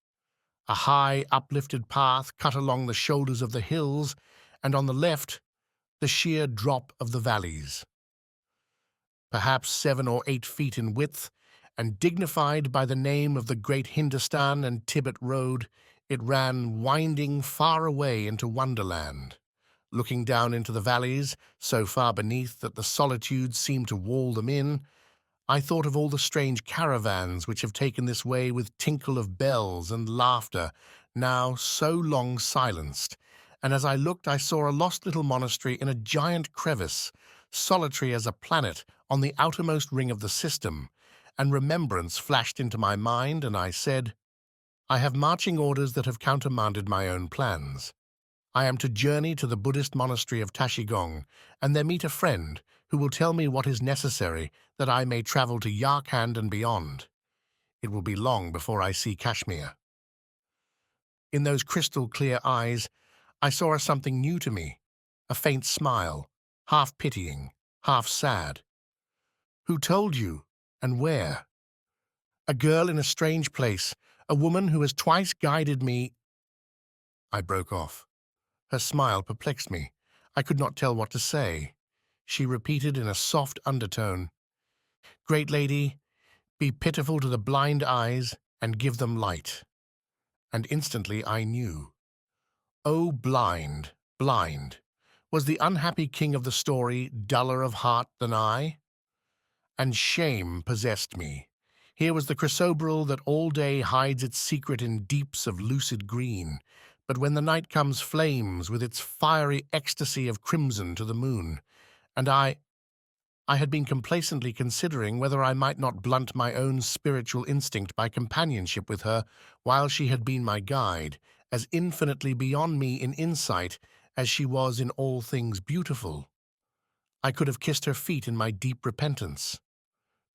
A high, uplifted path cut along the shoulders of the hills, and on the left, the sheer drop of the valleys. Perhaps 7 or 8 feet in width, and dignified by the name of the great Hindustan and Tibet Road, it ran winding far away into Wonderland. Looking down into the valleys, so far beneath that the solitudes seemed to wall them in, I thought of all the strange caravans which have taken this way with tinkle of bells and laughter, now so long silenced, and as I looked I saw a lost little monastery in a giant crevice, solitary as a planet on the outermost ring of the system, and remembrance flashed into my mind, and I said, I have marching orders that have countermanded my own plans. I am to journey to the Buddhist monastery of Tashigong, and there meet a friend who will tell me what is necessary that I may travel to Yarkand and beyond. It will be long before I see Kashmir. In those crystal-clear eyes, I saw something new to me, a faint smile, half pitying, half sad. Who told you, and where? A girl in a strange place, a woman who has twice guided me. I broke off. Her smile perplexed me. I could not tell what to say. She repeated in a soft undertone, Great lady, be pitiful to the blind eyes and give them light. And instantly I knew. Oh, blind, blind, was the unhappy king of the story duller of heart than I? And shame possessed me. Here was the chrysoberyl that all day hides its secret in deeps of lucid green, but when the night comes flames with its fiery ecstasy of crimson to the moon, and I had been complacently considering whether I might not blunt my own spiritual instinct by companionship with her while she had been my guide, as infinitely beyond me in insight as she was in all things beautiful. I could have kissed her feet in my deep repentance.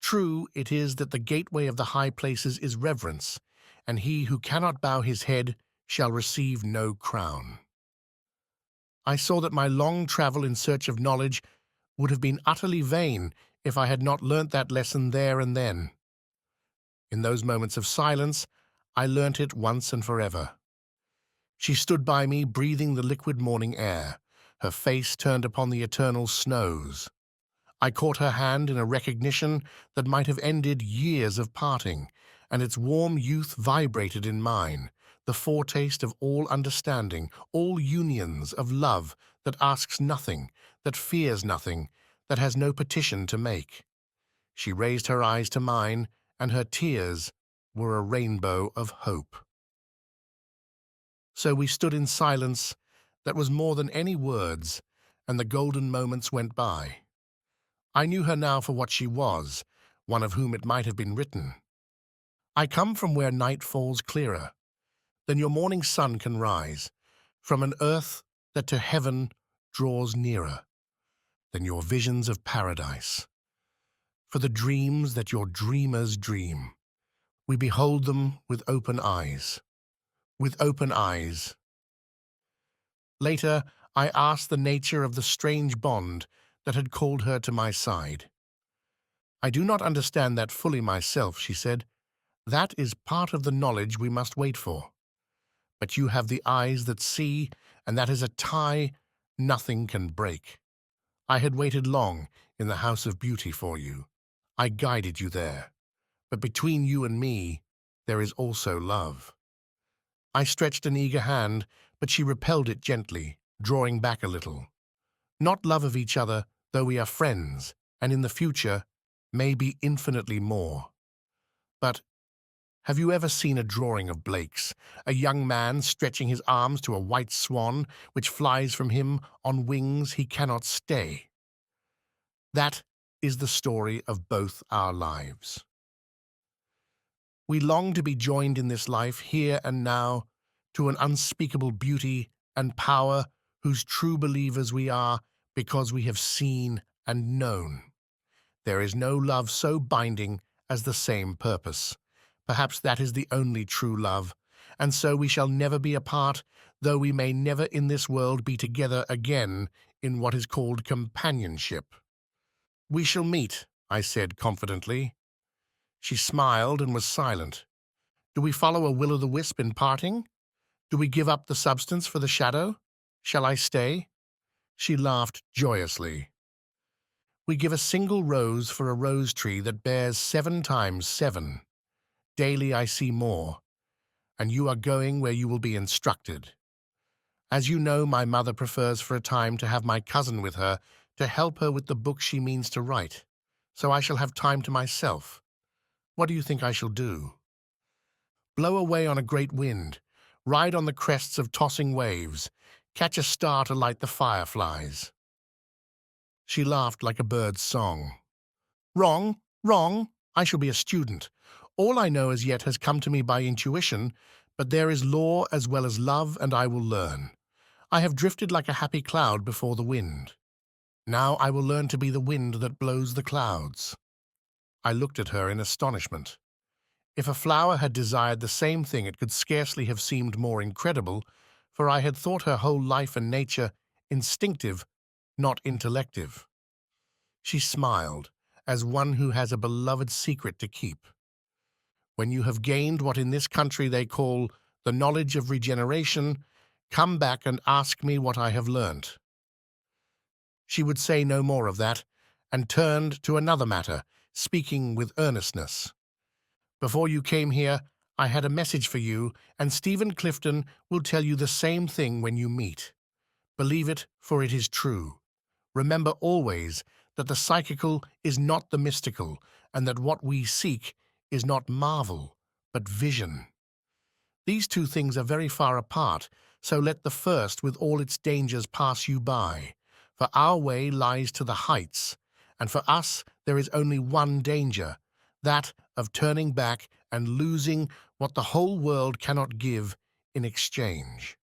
True it is that the gateway of the high places is reverence, and he who cannot bow his head shall receive no crown. I saw that my long travel in search of knowledge would have been utterly vain if I had not learnt that lesson there and then. In those moments of silence, I learnt it once and forever. She stood by me, breathing the liquid morning air, her face turned upon the eternal snows. I caught her hand in a recognition that might have ended years of parting, and its warm youth vibrated in mine, the foretaste of all understanding, all unions of love that asks nothing, that fears nothing, that has no petition to make. She raised her eyes to mine, and her tears were a rainbow of hope. So we stood in silence that was more than any words, and the golden moments went by. I knew her now for what she was, one of whom it might have been written. I come from where night falls clearer than your morning sun can rise, from an earth that to heaven draws nearer. than your visions of paradise. For the dreams that your dreamers dream, we behold them with open eyes. With open eyes. Later, I asked the nature of the strange bond that had called her to my side. I do not understand that fully myself, she said. That is part of the knowledge we must wait for. But you have the eyes that see, and that is a tie nothing can break. I had waited long in the house of beauty for you. I guided you there. But between you and me, there is also love. I stretched an eager hand, but she repelled it gently, drawing back a little. Not love of each other, though we are friends, and in the future, may be infinitely more. But have you ever seen a drawing of Blake's, a young man stretching his arms to a white swan which flies from him on wings he cannot stay? That is the story of both our lives. We long to be joined in this life, here and now, to an unspeakable beauty and power whose true believers we are because we have seen and known. There is no love so binding as the same purpose. Perhaps that is the only true love, and so we shall never be apart, though we may never in this world be together again in what is called companionship. We shall meet, I said confidently. She smiled and was silent. Do we follow a will-o'-the-wisp in parting? Do we give up the substance for the shadow? Shall I stay? She laughed joyously. We give a single rose for a rose tree that bears 7 times 7. Daily I see more, and you are going where you will be instructed. As you know, my mother prefers for a time to have my cousin with her to help her with the book she means to write, so I shall have time to myself. What do you think I shall do? Blow away on a great wind, ride on the crests of tossing waves, catch a star to light the fireflies. She laughed like a bird's song. Wrong, wrong, I shall be a student. All I know as yet has come to me by intuition, but there is law as well as love, and I will learn. I have drifted like a happy cloud before the wind. Now I will learn to be the wind that blows the clouds. I looked at her in astonishment. If a flower had desired the same thing, it could scarcely have seemed more incredible, for I had thought her whole life and nature instinctive, not intellective. She smiled, as one who has a beloved secret to keep. When you have gained what in this country they call the knowledge of regeneration, come back and ask me what I have learnt. She would say no more of that, and turned to another matter, speaking with earnestness. Before you came here, I had a message for you, and Stephen Clifton will tell you the same thing when you meet. Believe it, for it is true. Remember always that the psychical is not the mystical, and that what we seek is not marvel, but vision. These two things are very far apart, so let the first with all its dangers pass you by. For our way lies to the heights, and for us there is only one danger, that of turning back and losing what the whole world cannot give in exchange.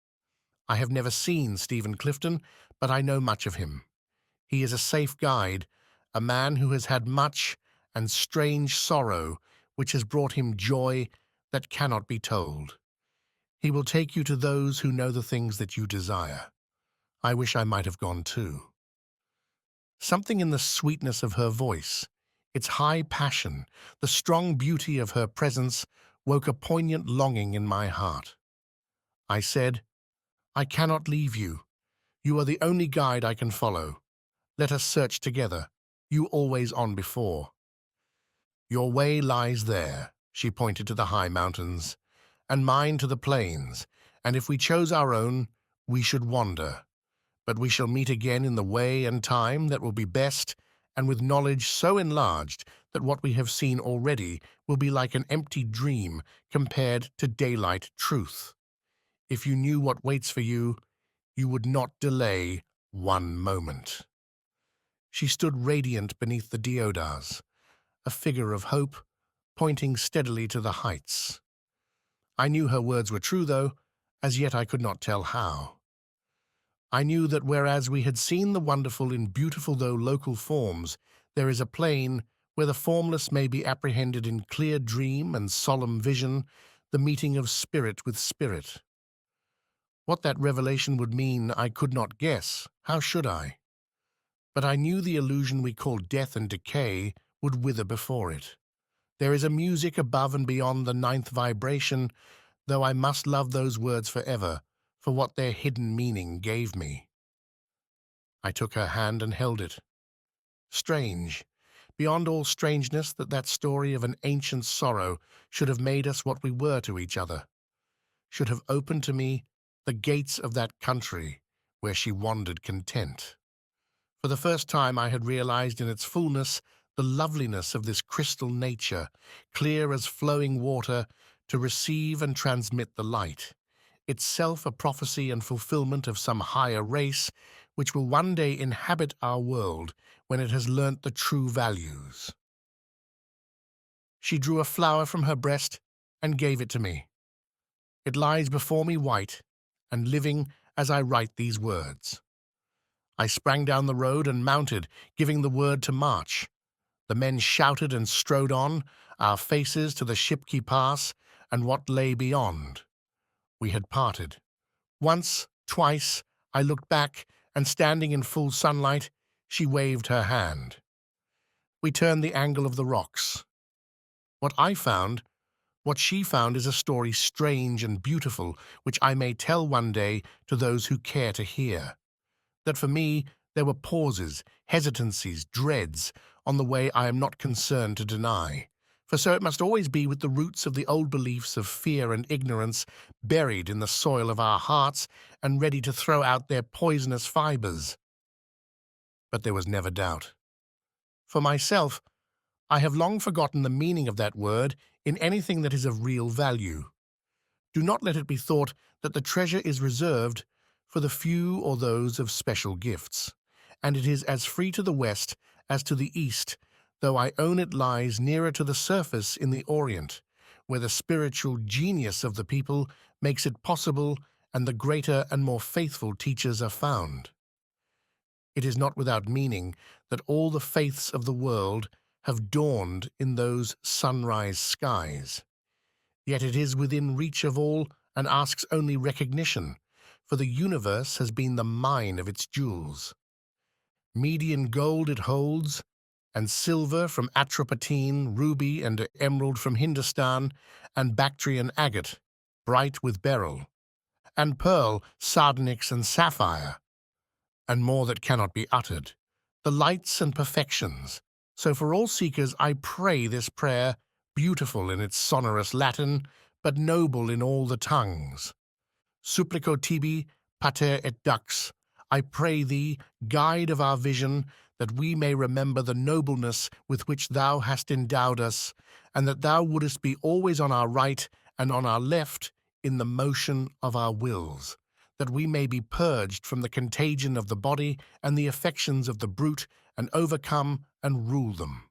I have never seen Stephen Clifton, but I know much of him. He is a safe guide, a man who has had much and strange sorrow, which has brought him joy that cannot be told. He will take you to those who know the things that you desire. I wish I might have gone too. Something in the sweetness of her voice, its high passion, the strong beauty of her presence woke a poignant longing in my heart. I said, I cannot leave you. You are the only guide I can follow. Let us search together, you always on before. Your way lies there, she pointed to the high mountains, and mine to the plains, and if we chose our own, we should wander. But we shall meet again in the way and time that will be best, and with knowledge so enlarged that what we have seen already will be like an empty dream compared to daylight truth. If you knew what waits for you, you would not delay one moment. She stood radiant beneath the deodars, a figure of hope, pointing steadily to the heights. I knew her words were true, though, as yet I could not tell how. I knew that whereas we had seen the wonderful in beautiful though local forms, there is a plane where the formless may be apprehended in clear dream and solemn vision, the meeting of spirit with spirit. What that revelation would mean I could not guess. How should I? But I knew the illusion we call death and decay would wither before it. There is a music above and beyond the ninth vibration, though I must love those words forever, for what their hidden meaning gave me. I took her hand and held it. Strange, beyond all strangeness, that story of an ancient sorrow should have made us what we were to each other, should have opened to me the gates of that country where she wandered content. For the first time I had realized in its fullness the loveliness of this crystal nature, clear as flowing water, to receive and transmit the light, itself a prophecy and fulfillment of some higher race which will one day inhabit our world when it has learnt the true values. She drew a flower from her breast and gave it to me. It lies before me white and living as I write these words. I sprang down the road and mounted, giving the word to march. The men shouted and strode on, our faces to the Shipquay Pass and what lay beyond. We had parted. Once, twice, I looked back, and standing in full sunlight, she waved her hand. We turned the angle of the rocks. What I found, what she found, is a story strange and beautiful, which I may tell one day to those who care to hear. That for me there were pauses, hesitancies, dreads, on the way I am not concerned to deny. For so it must always be with the roots of the old beliefs of fear and ignorance buried in the soil of our hearts and ready to throw out their poisonous fibers. But there was never doubt. For myself, I have long forgotten the meaning of that word in anything that is of real value. Do not let it be thought that the treasure is reserved for the few or those of special gifts, and it is as free to the west as to the east, though I own it lies nearer to the surface in the Orient, where the spiritual genius of the people makes it possible and the greater and more faithful teachers are found. It is not without meaning that all the faiths of the world have dawned in those sunrise skies. Yet it is within reach of all and asks only recognition, for the universe has been the mine of its jewels. Median gold it holds, and silver from Atropatene, ruby and emerald from Hindustan, and Bactrian agate, bright with beryl, and pearl, sardonyx and sapphire, and more that cannot be uttered, the lights and perfections. So for all seekers I pray this prayer, beautiful in its sonorous Latin, but noble in all the tongues. Supplico tibi, pater et dux, I pray thee, guide of our vision, that we may remember the nobleness with which thou hast endowed us, and that thou wouldest be always on our right and on our left in the motion of our wills, that we may be purged from the contagion of the body and the affections of the brute, and overcome and rule them.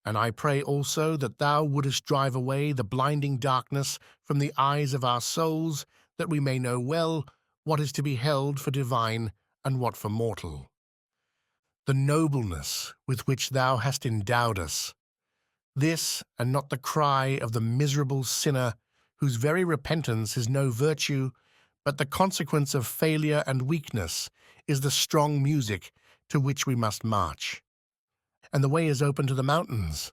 And I pray also that thou wouldest drive away the blinding darkness from the eyes of our souls, that we may know well what is to be held for divine and what for mortal. The nobleness with which thou hast endowed us, this and not the cry of the miserable sinner whose very repentance is no virtue, but the consequence of failure and weakness, is the strong music to which we must march. And the way is open to the mountains.